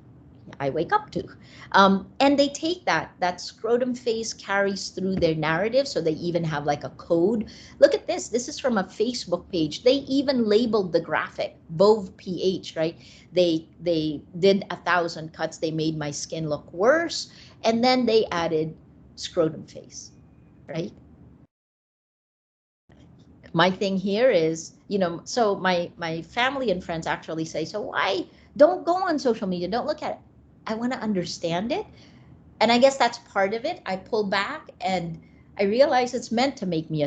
I wake up to. And they take that scrotum face carries through their narrative. So they even have like a code. Look at this. This is from a Facebook page. They even labeled the graphic Bove PH, right? They did 1,000 cuts. They made my skin look worse. And then they added scrotum face, right? my thing here is, so my family and friends actually say, so why don't go on social media? Don't look at it. I want to understand it. And I guess that's part of it. I pull back and I realize it's meant to make me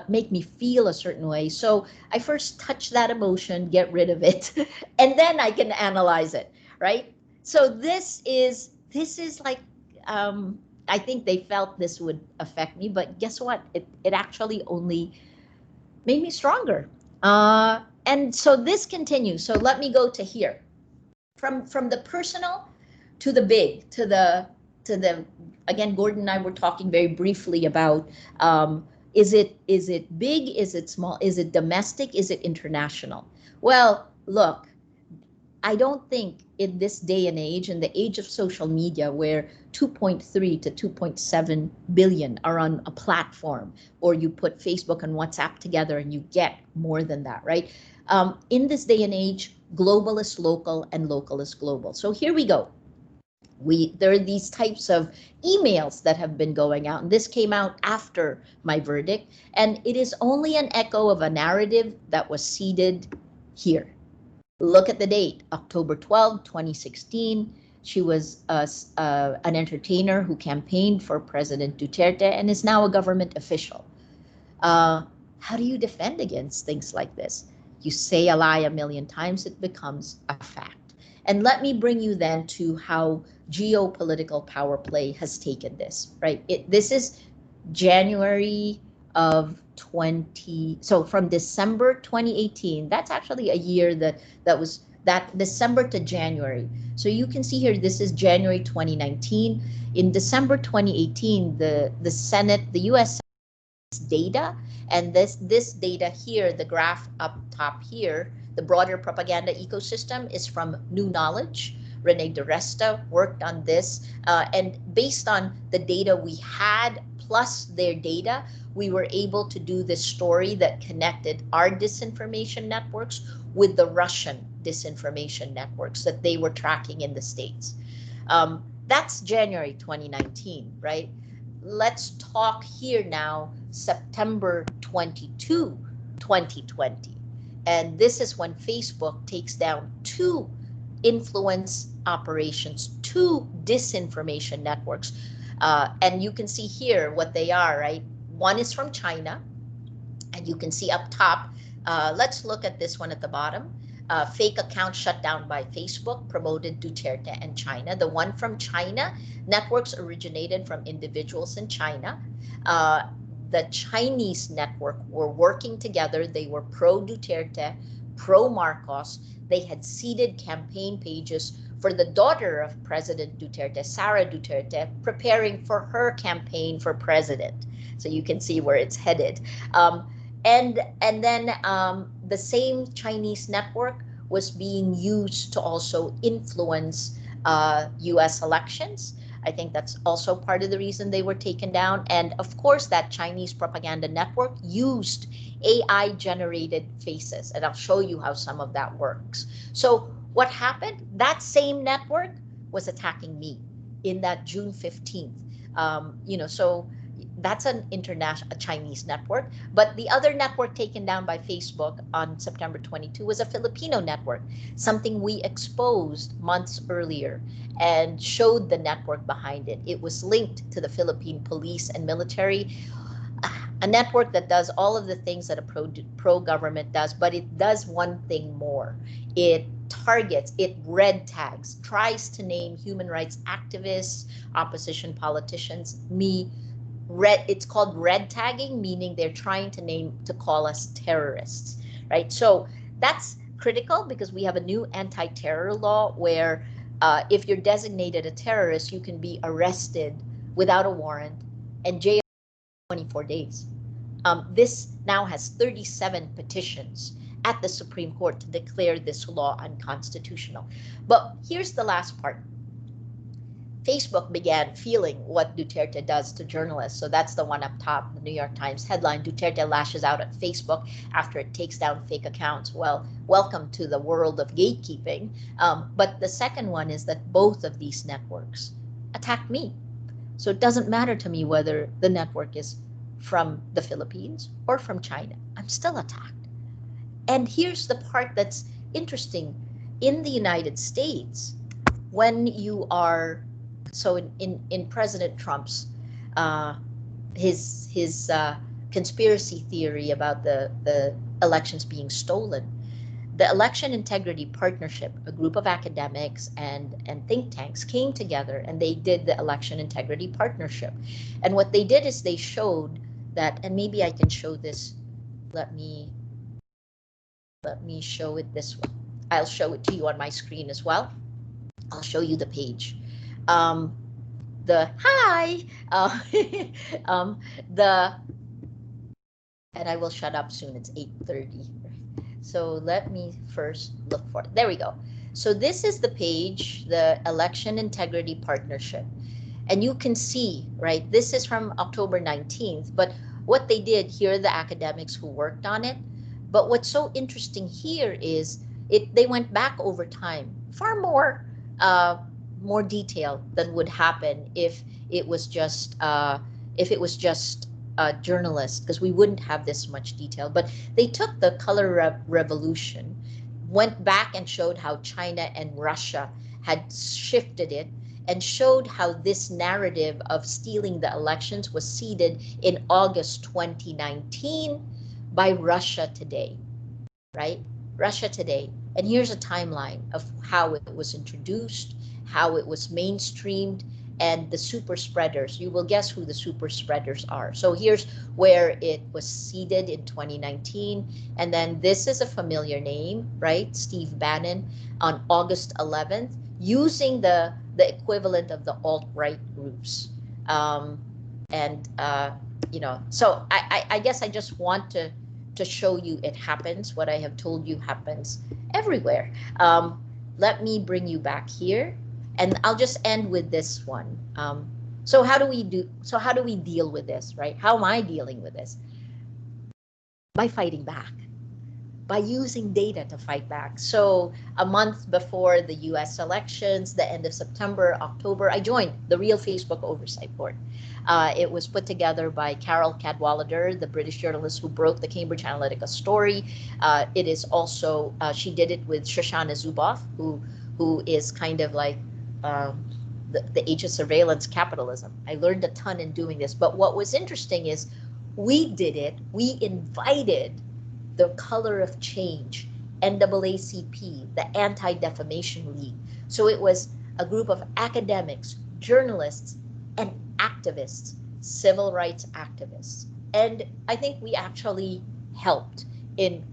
make me feel a certain way. So I first touch that emotion, get rid of it, and then I can analyze it, right? So this is like, I think they felt this would affect me, but guess what? It actually only made me stronger. And so this continues. So let me go to here. From the personal to the big, to the again, Gordon and I were talking very briefly about, is it big, is it small, is it domestic, is it international? Well, look, I don't think in this day and age, in the age of social media, where 2.3 to 2.7 billion are on a platform, or you put Facebook and WhatsApp together and you get more than that, right? In this day and age, global is local and local is global. So here we go. There are these types of emails that have been going out, and this came out after my verdict, and it is only an echo of a narrative that was seeded here. Look at the date, October 12, 2016. She was an entertainer who campaigned for President Duterte and is now a government official. How do you defend against things like this? You say a lie a million times, it becomes a fact. And let me bring you then to how geopolitical power play has taken this, right? This is January of so from December 2018, that's actually a year that was that December to January. So you can see here, this is January 2019. In December 2018, the Senate, the US data, and this data here, the graph up top here, the broader propaganda ecosystem, is from New Knowledge. Rene DeResta worked on this, and based on the data we had plus their data, we were able to do this story that connected our disinformation networks with the Russian disinformation networks that they were tracking in the States. That's January 2019, right? Let's talk here now, September 22, 2020. And this is when Facebook takes down 2 influence operations, 2 disinformation networks. And you can see here what they are, right? One is from China, and you can see up top, let's look at this one at the bottom. Fake account shut down by Facebook, promoted Duterte and China. The one from China, networks originated from individuals in China. The Chinese network were working together. They were pro-Duterte, pro-Marcos. They had seeded campaign pages for the daughter of President Duterte, Sara Duterte, preparing for her campaign for president. So you can see where it's headed. And then the same Chinese network was being used to also influence US elections. I think that's also part of the reason they were taken down. And of course, that Chinese propaganda network used AI-generated faces. And I'll show you how some of that works. So what happened? That same network was attacking me in that June 15th. So that's an international Chinese network. But the other network taken down by Facebook on September 22 was a Filipino network, something we exposed months earlier and showed the network behind it. It was linked to the Philippine police and military, a network that does all of the things that a pro-government does, but it does one thing more. It targets, it red tags, tries to name human rights activists, opposition politicians, me. It's called red tagging, meaning they're trying to call us terrorists, right? So that's critical because we have a new anti-terror law where if you're designated a terrorist, you can be arrested without a warrant and jailed 24 days. This now has 37 petitions at the Supreme Court to declare this law unconstitutional. But here's the last part. Facebook began feeling what Duterte does to journalists. So that's the one up top, the New York Times headline, Duterte lashes out at Facebook after it takes down fake accounts. Well, welcome to the world of gatekeeping. But the second one is that both of these networks attacked me. So it doesn't matter to me whether the network is from the Philippines or from China, I'm still attacked. And here's the part that's interesting. In the United States, when you are, so in President Trump's, his conspiracy theory about the elections being stolen, the Election Integrity Partnership, a group of academics and think tanks came together and they did the Election Integrity Partnership. And what they did is they showed that, and maybe I can show this, let me show it this way. I'll show it to you on my screen as well. I'll show you the page. The hi, and I will shut up soon. It's 8:30. So let me first look for it. There we go. So this is the page, the Election Integrity Partnership. And you can see, right, this is from October 19th, but what they did, here are the academics who worked on it. But what's so interesting here is they went back over time, far more detail than would happen if it was just journalists, because we wouldn't have this much detail. But they took the color revolution, went back and showed how China and Russia had shifted it, and showed how this narrative of stealing the elections was seeded in August 2019 by Russia Today, right? Russia Today. And here's a timeline of how it was introduced, how it was mainstreamed, and the super spreaders. You will guess who the super spreaders are. So here's where it was seeded in 2019. And then this is a familiar name, right? Steve Bannon on August 11th, using the equivalent of the alt-right groups. You know, so I guess I just want to show you it happens. What I have told you happens everywhere. Let me bring you back here. And I'll just end with this one. So how do we deal with this, right? How am I dealing with this? By fighting back, by using data to fight back. So a month before the US elections, the end of September, October, I joined the Real Facebook Oversight Board. It was put together by Carol Cadwallader, the British journalist who broke the Cambridge Analytica story. It is also, she did it with Shoshana Zuboff, who is kind of like, the age of surveillance capitalism. I learned a ton in doing this, but what was interesting is we did it, we invited the Color of Change, NAACP, the Anti-Defamation League. So it was a group of academics, journalists, and activists, civil rights activists. And I think we actually helped in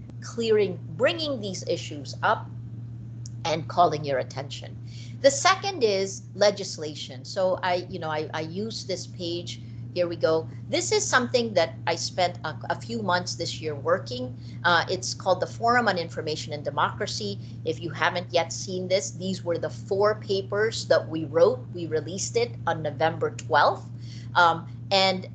bringing these issues up and calling your attention. The second is legislation. So I use this page. Here we go. This is something that I spent a few months this year working. It's called the Forum on Information and Democracy. If you haven't yet seen this, these were the 4 papers that we wrote. We released it on November 12th. And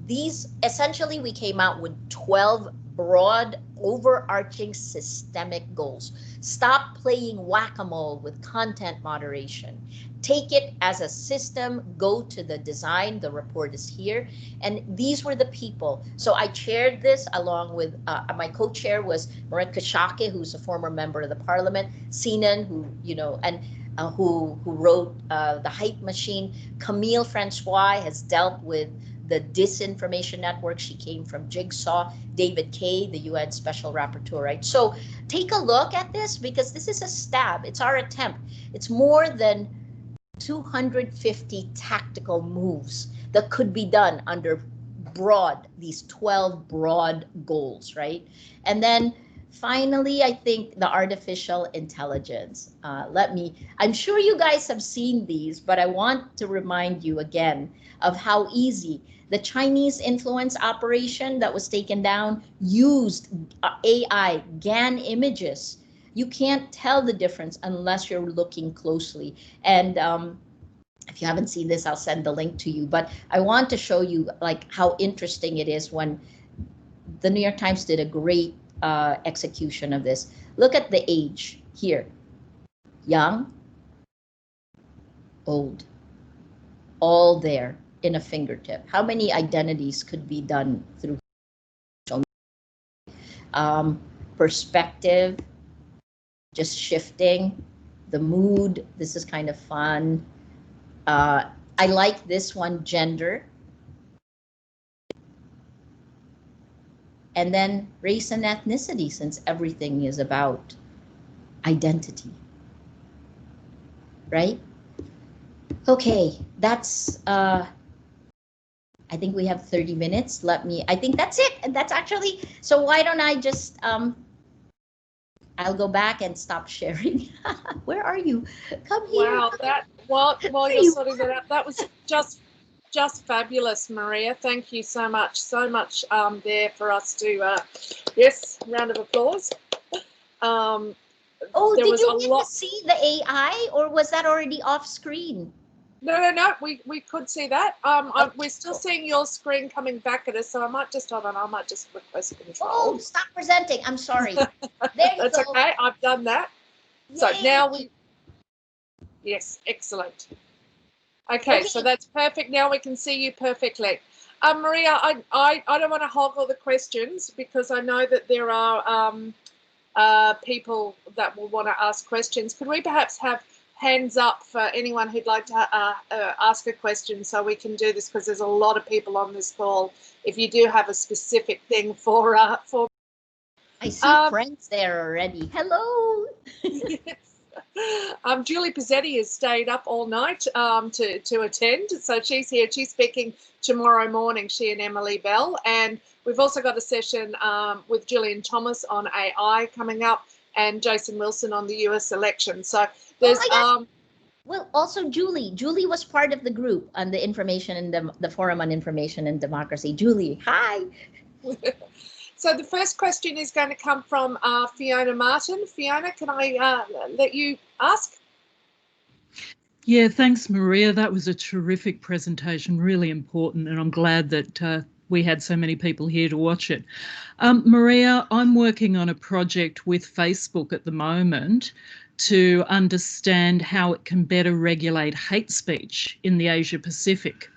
these, essentially we came out with 12 broad, overarching systemic goals. Stop playing whack-a-mole with content moderation. Take it as a system, go to the design, the report is here. And these were the people. So I chaired this along with, my co-chair was Marit Kashake, who's a former member of the parliament, Sinan, who wrote The Hype Machine. Camille Francois has dealt with the Disinformation Network. She came from Jigsaw. David Kay, the UN Special Rapporteur, right? So take a look at this, because this is a stab. It's our attempt. It's more than 250 tactical moves that could be done under these 12 broad goals, right? And then finally, I think the artificial intelligence. I'm sure you guys have seen these, but I want to remind you again of how easy the Chinese influence operation that was taken down used AI, GAN images. You can't tell the difference unless you're looking closely. And if you haven't seen this, I'll send the link to you. But I want to show you like how interesting it is when the New York Times did a great execution of this. Look at the age here. Young, old, all there. in a fingertip. How many identities could be done through social media? Perspective, just shifting the mood. This is kind of fun. I like this one, gender. And then race and ethnicity, since everything is about identity, right? Okay, that's, I think we have 30 minutes. I think that's it. And that's actually, so why don't I just, I'll go back and stop sharing. Where are you? Come here. Wow, that while you're sorting that out, that was just fabulous, Maria. Thank you so much there for us to yes, round of applause. Oh, there did was you a get lot. to see the AI, or was that already off screen? No, we could see that. We're still seeing your screen coming back at us, so I might just hold on. I might just request control. Oh, stop presenting. I'm sorry. There you That's go. okay. I've done that. Yay. So now yes, excellent. Okay, so that's perfect. Now we can see you perfectly. Maria, I don't want to hog all the questions because I know that there are people that will want to ask questions. Could we perhaps have hands up for anyone who'd like to ask a question so we can do this, because there's a lot of people on this call. If you do have a specific thing for I see friends there already. Hello. Julie Pizzetti has stayed up all night to attend, so she's here. She's speaking tomorrow morning, she and Emily Bell, and we've also got a session with Gillian Thomas on AI coming up, and Jason Wilson on the US election. So there's well, also Julie was part of the group on the information and the Forum on Information and Democracy. Julie, hi. So the first question is going to come from Fiona Martin. Fiona, can I let you ask? Yeah, thanks, Maria. That was a terrific presentation, really important, and I'm glad that we had so many people here to watch it. Maria, I'm working on a project with Facebook at the moment to understand how it can better regulate hate speech in the Asia Pacific.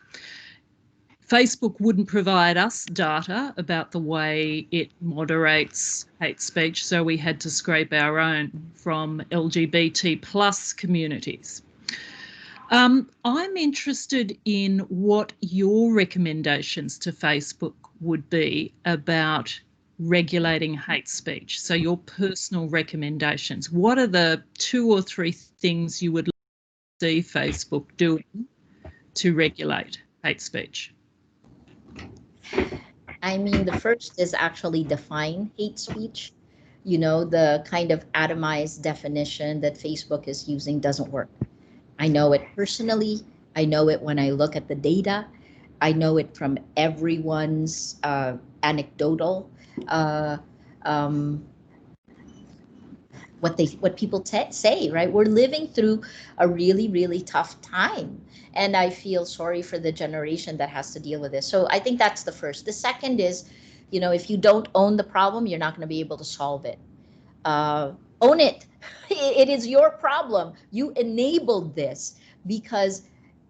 Facebook wouldn't provide us data about the way it moderates hate speech, so we had to scrape our own from LGBT plus communities. I'm interested in what your recommendations to Facebook would be about regulating hate speech. So your personal recommendations. What are the 2 or 3 things you would like to see Facebook doing to regulate hate speech? I mean, the first is actually define hate speech. You know, the kind of atomized definition that Facebook is using doesn't work. I know it personally. I know it when I look at the data. I know it from everyone's anecdotal what people say, right? We're living through a really, really tough time. And I feel sorry for the generation that has to deal with this. So I think that's the first. The second is, you know, if you don't own the problem, you're not going to be able to solve it. Own it. It is your problem. You enabled this because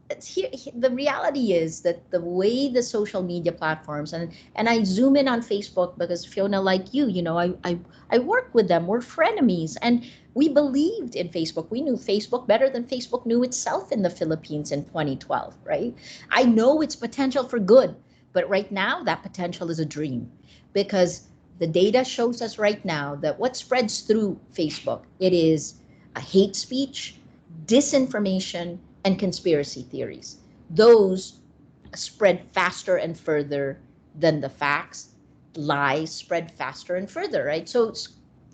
the reality is that the way the social media platforms, and I zoom in on Facebook because Fiona, like you know, I work with them. We're frenemies, and we believed in Facebook. We knew Facebook better than Facebook knew itself in the Philippines in 2012, right? I know its potential for good, but right now that potential is a dream because the data shows us right now that what spreads through Facebook, it is a hate speech, disinformation, and conspiracy theories. Those spread faster and further than the facts. Lies spread faster and further, right? So,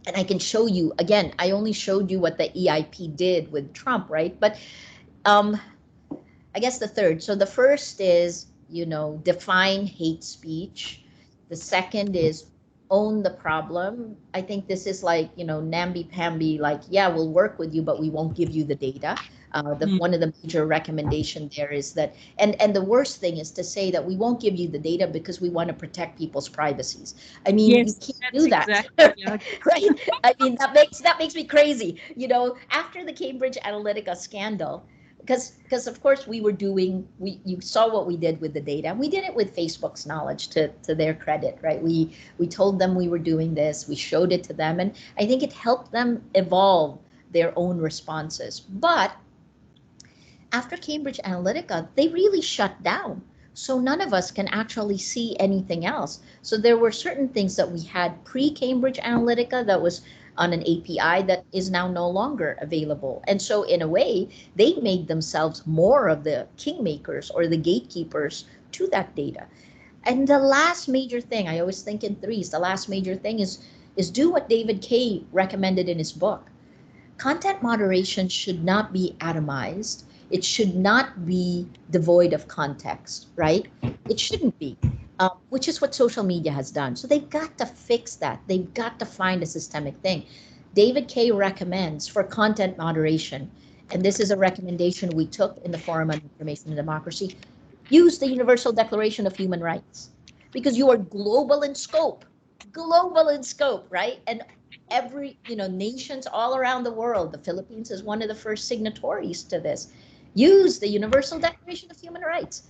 and I can show you, again, I only showed you what the EIP did with Trump, right? But I guess the third. So the first is, you know, define hate speech. The second is own the problem. I think this is like, you know, namby-pamby, like, yeah, we'll work with you, but we won't give you the data. One of the major recommendations there is that, and the worst thing is to say that we won't give you the data because we want to protect people's privacies. I mean, yes, you can't do that, exactly. right? I mean, that makes me crazy. You know, after the Cambridge Analytica scandal, because of course we were doing, you saw what we did with the data, and we did it with Facebook's knowledge, to their credit, right? We told them we were doing this, we showed it to them, and I think it helped them evolve their own responses. But after Cambridge Analytica, they really shut down. So none of us can actually see anything else. So there were certain things that we had pre-Cambridge Analytica that was on an API that is now no longer available. And so in a way, they made themselves more of the kingmakers or the gatekeepers to that data. And the last major thing, I always think in threes, the last major thing is do what David Kay recommended in his book. Content moderation should not be atomized. It should not be devoid of context, right? It shouldn't be, which is what social media has done. So they've got to fix that. They've got to find a systemic thing. David Kay recommends for content moderation, and this is a recommendation we took in the Forum on Information and Democracy, use the Universal Declaration of Human Rights, because you are global in scope, right? And every, nations all around the world, the Philippines is one of the first signatories to this, use the Universal Declaration of Human Rights.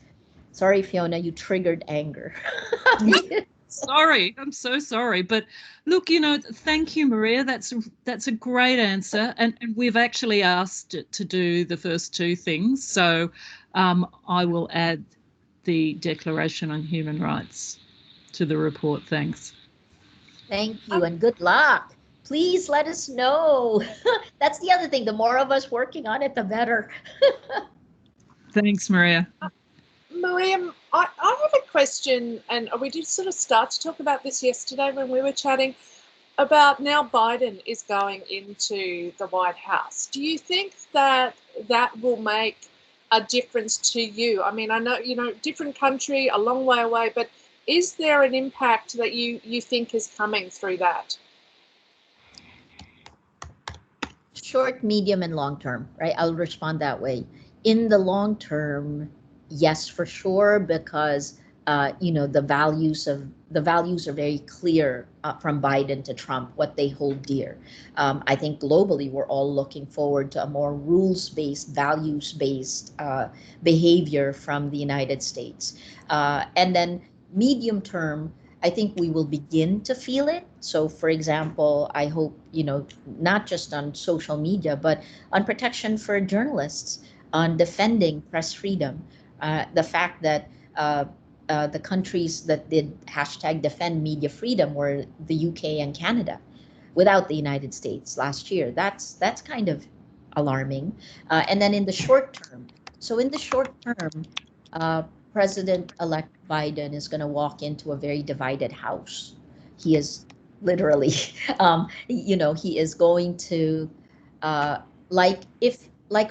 Sorry, Fiona, you triggered anger. Sorry, I'm so sorry. But look, thank you, Maria. That's a great answer. And we've actually asked it to do the first two things. So I will add the Declaration on Human Rights to the report. Thanks. Thank you, and good luck. Please let us know. That's the other thing. The more of us working on it, the better. Thanks, Maria. Maria, I have a question, and we did sort of start to talk about this yesterday when we were chatting about now Biden is going into the White House. Do you think that will make a difference to you? I mean, I know, different country, a long way away, but is there an impact that you think is coming through that? Short, medium, and long term, right? I'll respond that way. In the long term, yes, for sure, because the values are very clear from Biden to Trump, what they hold dear. I think globally we're all looking forward to a more rules-based, values-based behavior from the United States. And then medium term, I think we will begin to feel it. So, for example, I hope, not just on social media, but on protection for journalists, on defending press freedom. The fact that the countries that did hashtag defend media freedom were the UK and Canada, without the United States last year. That's kind of alarming. And then in the short term, President-elect Biden is going to walk into a very divided house. He is literally, he is going to, like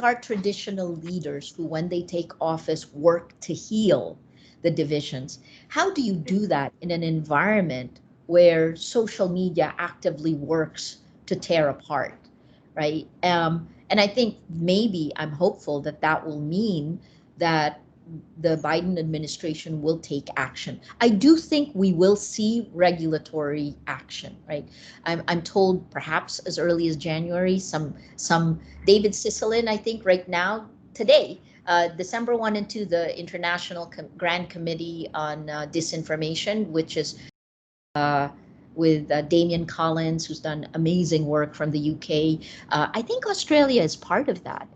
our traditional leaders who, when they take office, work to heal the divisions. How do you do that in an environment where social media actively works to tear apart, right? And I think maybe I'm hopeful that will mean that the Biden administration will take action. I do think we will see regulatory action, right? I'm told perhaps as early as January, some David Cicilline, I think right now, today, December 1 and 2, the International Grand Committee on Disinformation, which is with Damian Collins, who's done amazing work from the UK. I think Australia is part of that.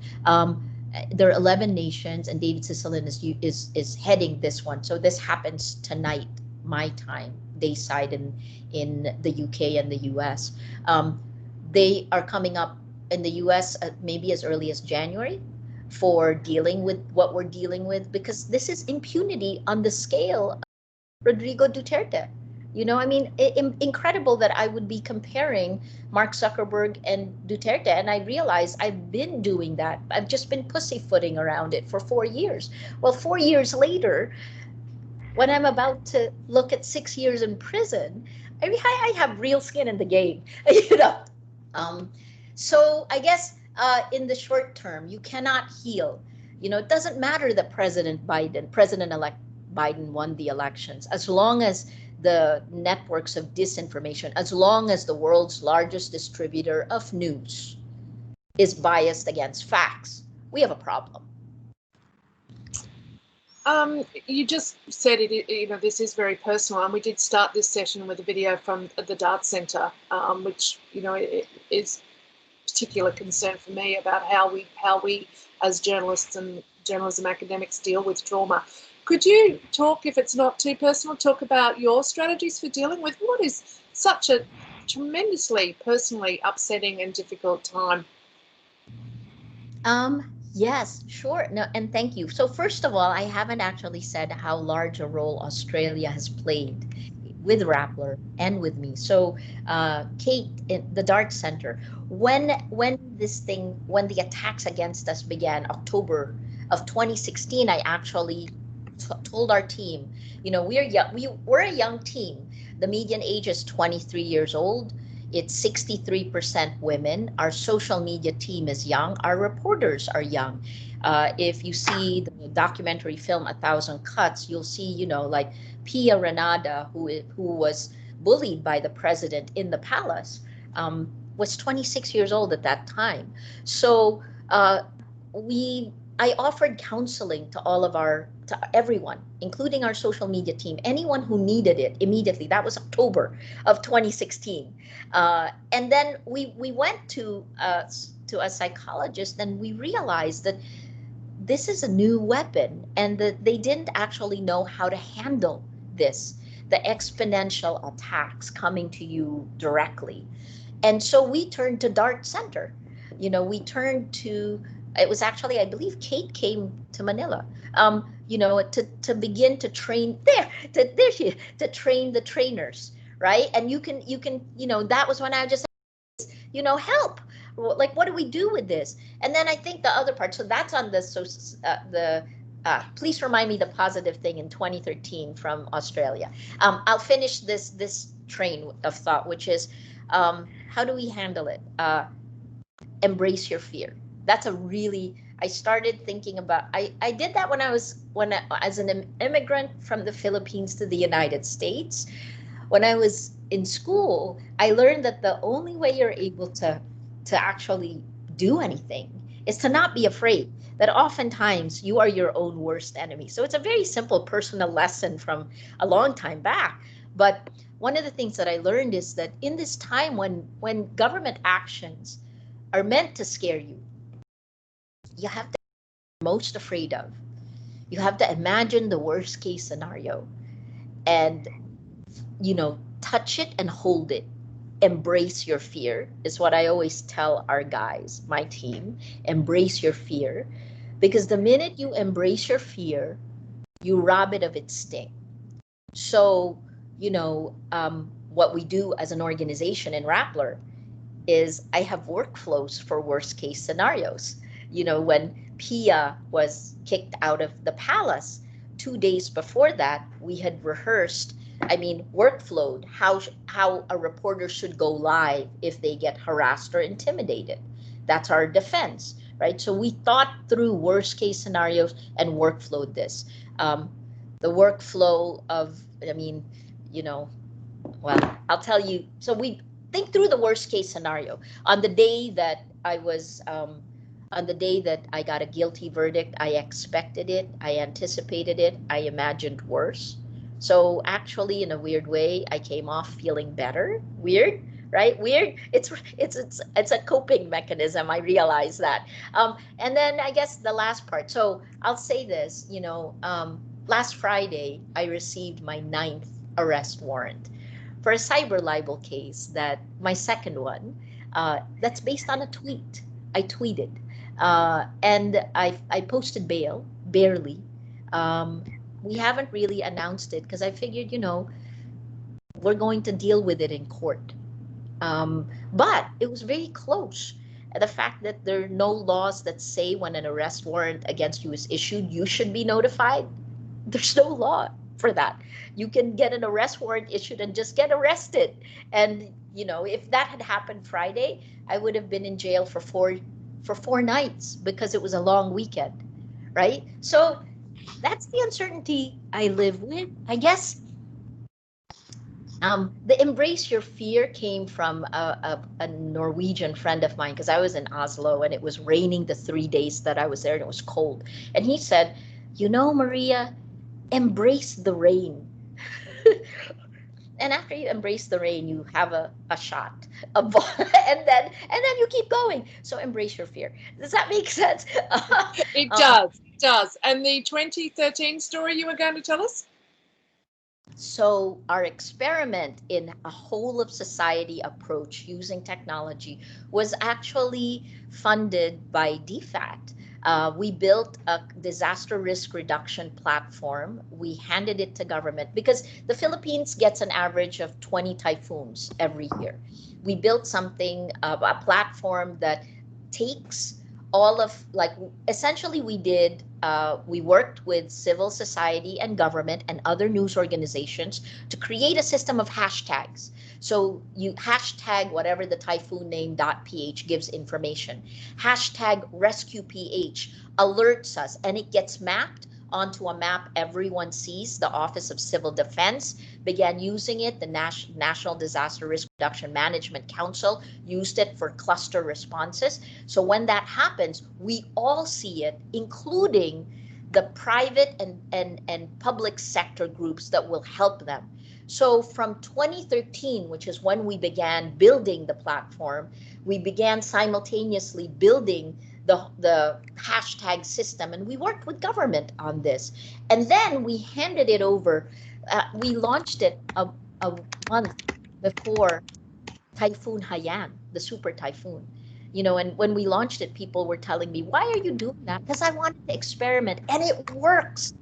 There are 11 nations, and David Cicilline is heading this one. So this happens tonight, my time, dayside in the UK and the US. They are coming up in the US maybe as early as January for dealing with what we're dealing with, because this is impunity on the scale of Rodrigo Duterte. Incredible that I would be comparing Mark Zuckerberg and Duterte, and I realize I've been doing that. I've just been pussyfooting around it for 4 years. Well, 4 years later, when I'm about to look at 6 years in prison, I have real skin in the game, So I guess in the short term, you cannot heal. It doesn't matter that President-elect Biden won the elections, as long as the networks of disinformation, as long as the world's largest distributor of news is biased against facts, we have a problem. You just said it. You know, this is very personal, and we did start this session with a video from the Dart Centre, which it is particular concern for me about how we as journalists and journalism academics deal with trauma. Could you talk, if it's not too personal, talk about your strategies for dealing with what is such a tremendously personally upsetting and difficult time? Yes, sure. No, and thank you. So first of all, I haven't actually said how large a role Australia has played with Rappler and with me. So Kate, in the Dart Center, when the attacks against us began, October of 2016, I actually told our team, we're young, we're a young team. The median age is 23 years old. It's 63% women. Our social media team is young. Our reporters are young. If you see the documentary film 1,000 Cuts, you'll see, like Pia Renada, who was bullied by the president in the palace, was 26 years old at that time. So I offered counseling to everyone, including our social media team, anyone who needed it immediately. That was October of 2016. And then we went to a psychologist, and we realized that this is a new weapon, and that they didn't actually know how to handle this, the exponential attacks coming to you directly. And so we turned to Dart Center. It was actually, I believe Kate came to Manila, to begin to train to train the trainers, right? And you can, that was when I just, help. Like, what do we do with this? And then I think the other part, so that's on please remind me the positive thing in 2013 from Australia. I'll finish this train of thought, which is, how do we handle it? Embrace your fear. That's I started thinking about, I did that as an immigrant from the Philippines to the United States. When I was in school, I learned that the only way you're able to actually do anything is to not be afraid, that oftentimes you are your own worst enemy. So it's a very simple personal lesson from a long time back. But one of the things that I learned is that in this time when government actions are meant to scare you, you have to be most afraid of. You have to imagine the worst case scenario and, touch it and hold it. Embrace your fear is what I always tell our guys, my team. Embrace your fear, because the minute you embrace your fear, you rob it of its sting. So, what we do as an organization in Rappler is I have workflows for worst case scenarios. When Pia was kicked out of the palace, 2 days before that, we had rehearsed, workflowed how a reporter should go live if they get harassed or intimidated. That's our defense, right? So we thought through worst case scenarios and workflowed this. The workflow of, well, I'll tell you. So we think through the worst case scenario. On the day that I got a guilty verdict, I expected it, I anticipated it, I imagined worse. So actually, in a weird way, I came off feeling better. Weird, right? Weird. It's a coping mechanism. I realize that. And then I guess the last part. So I'll say this. Last Friday, I received my 9th arrest warrant for a cyber libel case, my second one, that's based on a tweet. I tweeted, and I posted bail, barely. We haven't really announced it because I figured, we're going to deal with it in court. But it was very close. The fact that there are no laws that say when an arrest warrant against you is issued, you should be notified. There's no law for that. You can get an arrest warrant issued and just get arrested. And, if that had happened Friday, I would have been in jail for four nights because it was a long weekend, right? So that's the uncertainty I live with. I guess the embrace your fear came from a Norwegian friend of mine, because I was in Oslo and it was raining the 3 days that I was there and it was cold. And he said, you know, Maria, embrace the rain. And after you embrace the rain, you have a shot, a ball, and then you keep going. So embrace your fear. Does that make sense? It does. It does. And the 2013 story you were going to tell us? So our experiment in a whole of society approach using technology was actually funded by DFAT. We built a disaster risk reduction platform. We handed it to government because the Philippines gets an average of 20 typhoons every year. We built something, a platform that takes all of, like, essentially we worked with civil society and government and other news organizations to create a system of hashtags. So you hashtag whatever the typhoon name.ph gives information. Hashtag rescueph alerts us, and it gets mapped onto a map everyone sees. The Office of Civil Defense began using it. The National Disaster Risk Reduction Management Council used it for cluster responses. So when that happens, we all see it, including the private and public sector groups that will help them. So from 2013, which is when we began building the platform, we began simultaneously building the hashtag system, and we worked with government on this. And then we handed it over. We launched it a month before Typhoon Haiyan, the super typhoon. And when we launched it, people were telling me, why are you doing that? Because I wanted to experiment, and it works.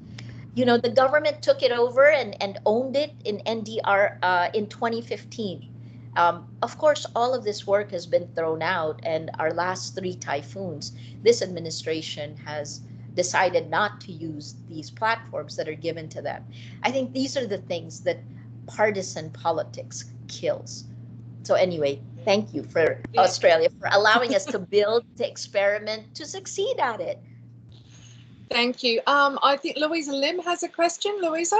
The government took it over and owned it in NDR in 2015. Of course, all of this work has been thrown out, and our last 3 typhoons, this administration has decided not to use these platforms that are given to them. I think these are the things that partisan politics kills. So anyway, thank you for Australia for allowing us to build, to experiment, to succeed at it. Thank you. I think Louisa Lim has a question. Louisa?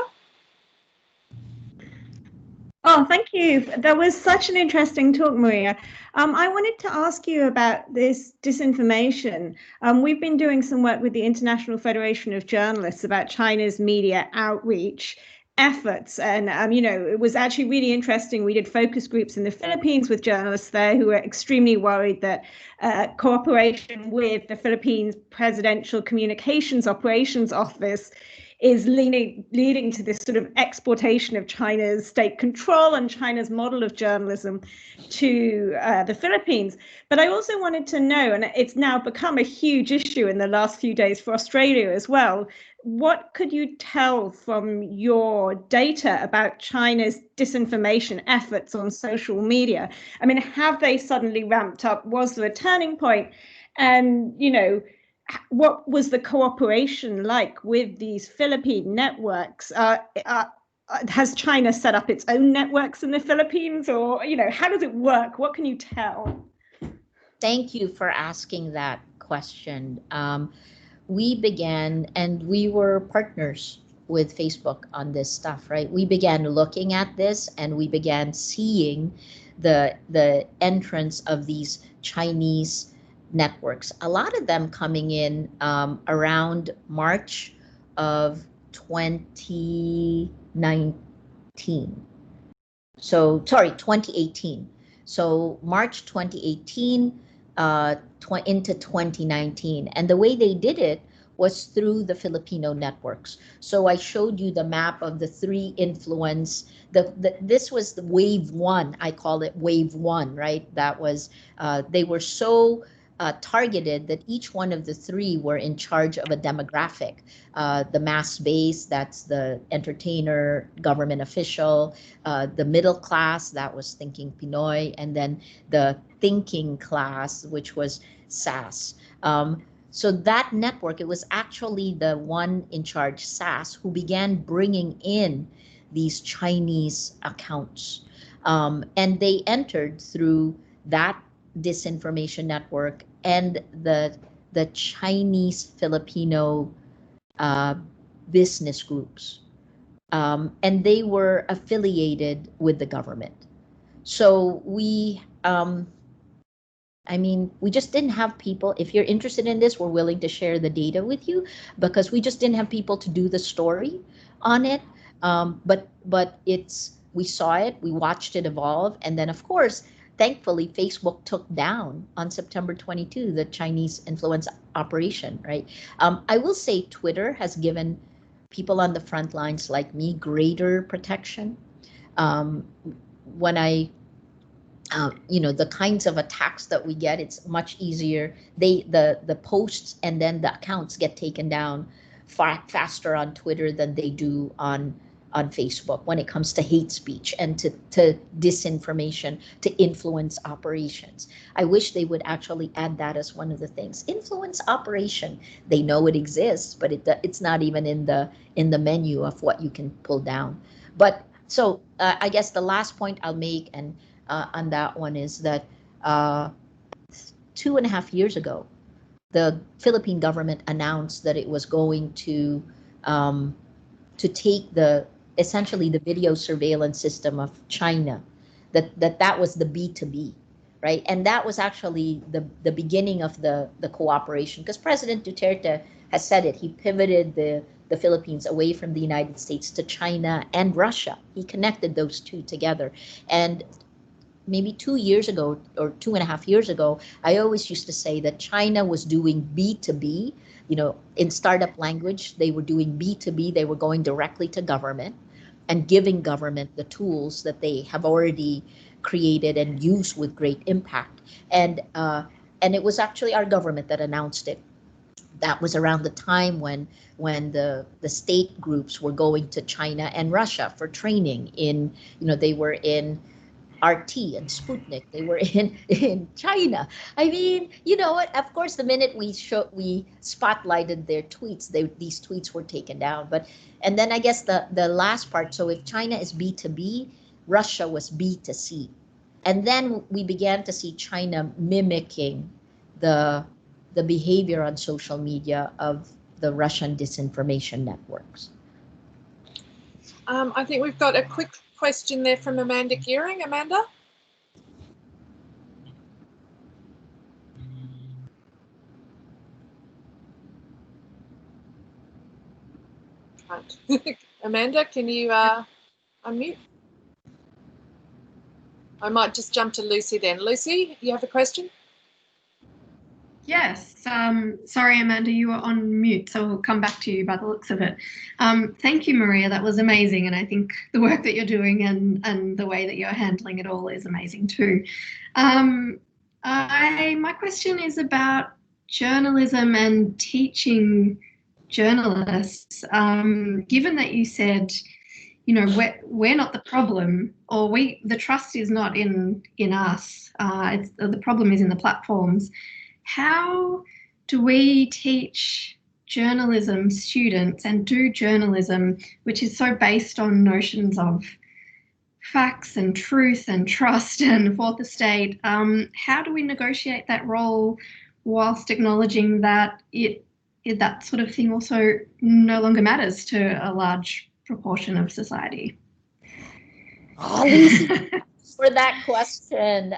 Oh, thank you. That was such an interesting talk, Maria. I wanted to ask you about this disinformation. We've been doing some work with the International Federation of Journalists about China's media outreach efforts. And, it was actually really interesting. We did focus groups in the Philippines with journalists there who were extremely worried that cooperation with the Philippines Presidential Communications Operations Office is leading to this sort of exportation of China's state control and China's model of journalism to the Philippines. But I also wanted to know, and it's now become a huge issue in the last few days for Australia as well, what could you tell from your data about China's disinformation efforts on social media? I mean, have they suddenly ramped up? Was there a turning point? And, what was the cooperation like with these Philippine networks? Has China set up its own networks in the Philippines, or how does it work? What can you tell? Thank you for asking that question. We began, and we were partners with Facebook on this stuff, right? We began looking at this, and we began seeing the entrance of these Chinese networks, a lot of them coming in around March of 2019. So, sorry, 2018. So March 2018 into 2019. And the way they did it was through the Filipino networks. So I showed you the map of the 3 influence. This was the wave 1. I call it wave 1, right? That was, they were so targeted that each one of the 3 were in charge of a demographic. The mass base, that's the entertainer, government official, the middle class, that was thinking Pinoy, and then the thinking class, which was SAS. So that network, it was actually the one in charge, SAS, who began bringing in these Chinese accounts. And they entered through that disinformation network and the Chinese Filipino business groups. And they were affiliated with the government. So we I mean, we just didn't have people. If you're interested in this, we're willing to share the data with you, because we just didn't have people to do the story on it. But we saw it, we watched it evolve, and then of course, thankfully, Facebook took down on September 22 the Chinese influence operation. Right. I will say Twitter has given people on the front lines like me greater protection. When I the kinds of attacks that we get, it's much easier. The posts and then the accounts get taken down far faster on Twitter than they do on Facebook when it comes to hate speech and to disinformation, to influence operations. I wish they would actually add that as one of the things. Influence operation. They know it exists, but it's not even in the menu of what you can pull down. But so I guess the last point I'll make on that one is that 2.5 years ago, the Philippine government announced that it was going to take essentially the video surveillance system of China, that was the B2B, right? And that was actually the beginning of the cooperation, because President Duterte has said it. He pivoted the Philippines away from the United States to China and Russia. He connected those two together. And maybe 2 years ago or 2.5 years ago, I always used to say that China was doing B2B. In startup language, they were doing B2B. They were going directly to government and giving government the tools that they have already created and used with great impact. And it was actually our government that announced it. That was around the time when the state groups were going to China and Russia for training they were in RT and Sputnik. They were in China. I mean, you know what? Of course, the minute we spotlighted their tweets, these tweets were taken down. And then I guess the last part. So if China is B2B, Russia was B2C, and then we began to see China mimicking the behavior on social media of the Russian disinformation networks. I think we've got a quick question there from Amanda Gearing. Amanda? Amanda, can you unmute? I might just jump to Lucy then. Lucy, you have a question? Yes. Sorry, Amanda, you were on mute, so we'll come back to you by the looks of it. Thank you, Maria. That was amazing. And I think the work that you're doing and the way that you're handling it all is amazing too. My question is about journalism and teaching journalists. Given that you said, we're not the problem, or the trust is not in us. The problem is in the platforms. How do we teach journalism students and do journalism, which is so based on notions of facts and truth and trust and fourth estate? How do we negotiate that role whilst acknowledging that that sort of thing also no longer matters to a large proportion of society? Oh, Lucy, for that question.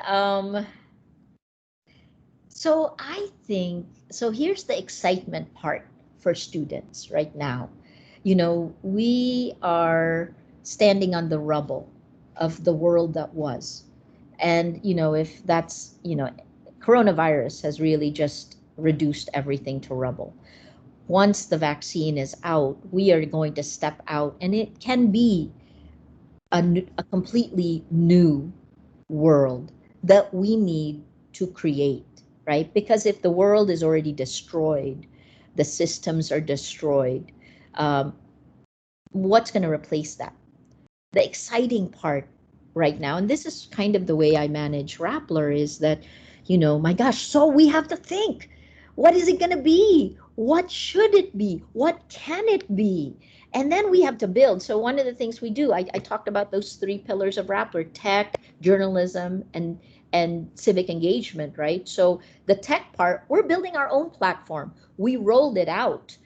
So I think, here's the excitement part for students right now. We are standing on the rubble of the world that was. And, if that's, coronavirus has really just reduced everything to rubble. Once the vaccine is out, we are going to step out, and it can be a completely new world that we need to create, right? Because if the world is already destroyed, the systems are destroyed, what's going to replace that? The exciting part right now, and this is kind of the way I manage Rappler, is that, my gosh, so we have to think, what is it going to be? What should it be? What can it be? And then we have to build. So one of the things we do, I talked about those 3 pillars of Rappler: tech, journalism, and civic engagement, right? So the tech part, we're building our own platform. We rolled it out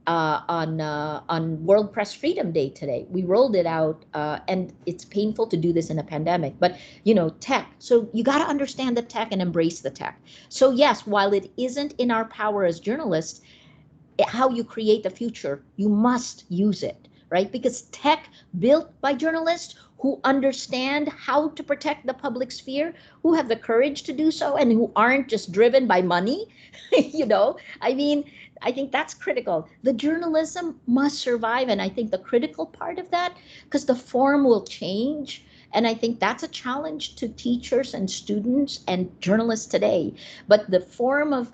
on World Press Freedom Day today. We rolled it out, and it's painful to do this in a pandemic, but tech. So you got to understand the tech and embrace the tech. So yes, while it isn't in our power as journalists, how you create the future, you must use it, right? Because tech built by journalists who understand how to protect the public sphere, who have the courage to do so, and who aren't just driven by money, I think that's critical. The journalism must survive, and I think the critical part of that, because the form will change, and I think that's a challenge to teachers and students and journalists today. But the form of,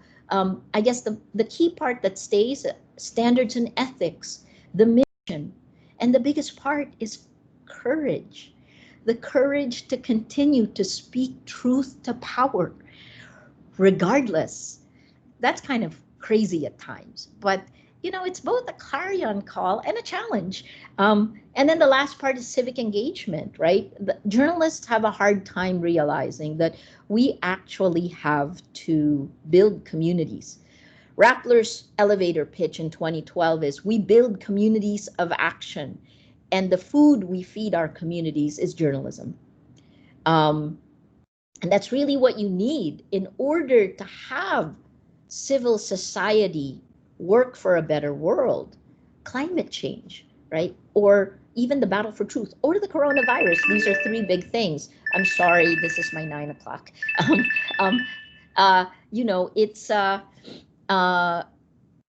I guess the key part that stays, standards and ethics, the mission, and the biggest part is courage. The courage to continue to speak truth to power, regardless. That's kind of crazy at times, but it's both a clarion call and a challenge. And then the last part is civic engagement, right? The journalists have a hard time realizing that we actually have to build communities. Rappler's elevator pitch in 2012 is, we build communities of action, and the food we feed our communities is journalism. And that's really what you need in order to have civil society work for a better world. Climate change, right? Or even the battle for truth, or the coronavirus. These are three big things. I'm sorry, this is my 9 o'clock. It's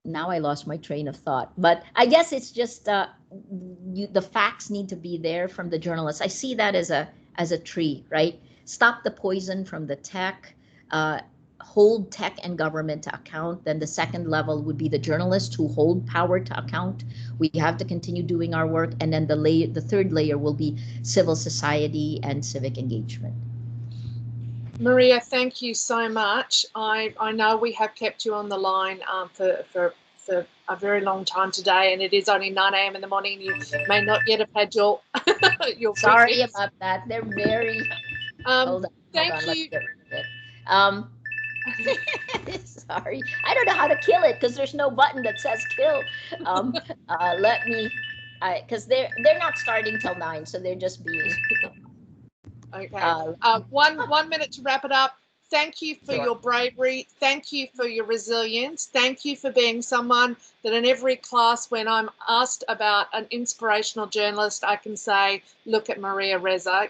now I lost my train of thought, but I guess it's just the facts need to be there from the journalists. I see that as a tree, right? Stop the poison from the tech, hold tech and government to account. Then the second level would be the journalists who hold power to account. We have to continue doing our work, and then the third layer will be civil society and civic engagement. Maria, thank you so much. I know we have kept you on the line for a very long time today, and it is only 9 a.m. in the morning. You may not yet have had your your sorry briefings. about that. They're very thank you. Sorry, I don't know how to kill it because there's no button that says kill. Let me, because they're not starting till 9, so they're just being. Okay. 1 minute to wrap it up. Thank you for your bravery. Thank you for your resilience. Thank you for being someone that in every class, when I'm asked about an inspirational journalist, I can say, look at Maria Ressa.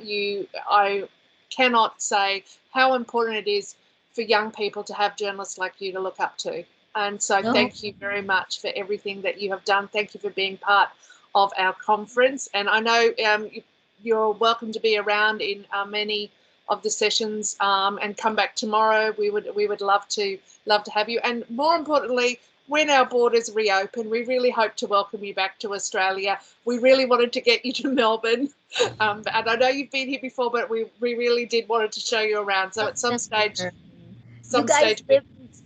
I cannot say how important it is for young people to have journalists like you to look up to. And so thank you very much for everything that you have done. Thank you for being part of our conference. And I know you're welcome to be around in many of the sessions and come back tomorrow. We would love to have you. And more importantly, when our borders reopen, we really hope to welcome you back to Australia. We really wanted to get you to Melbourne. And I know you've been here before, but we really did wanted to show you around. So at some stage,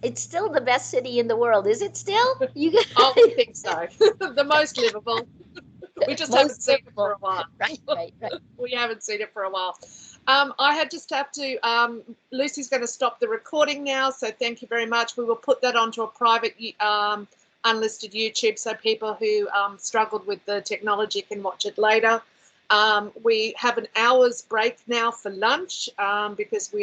it's still the best city in the world. Is it still? You guys? Oh, we think so. The most livable. We just haven't seen it for a while. Right. We haven't seen it for a while. I just have to, Lucy's going to stop the recording now, so thank you very much. We will put that onto a private unlisted YouTube so people who struggled with the technology can watch it later. We have an hour's break now for lunch because we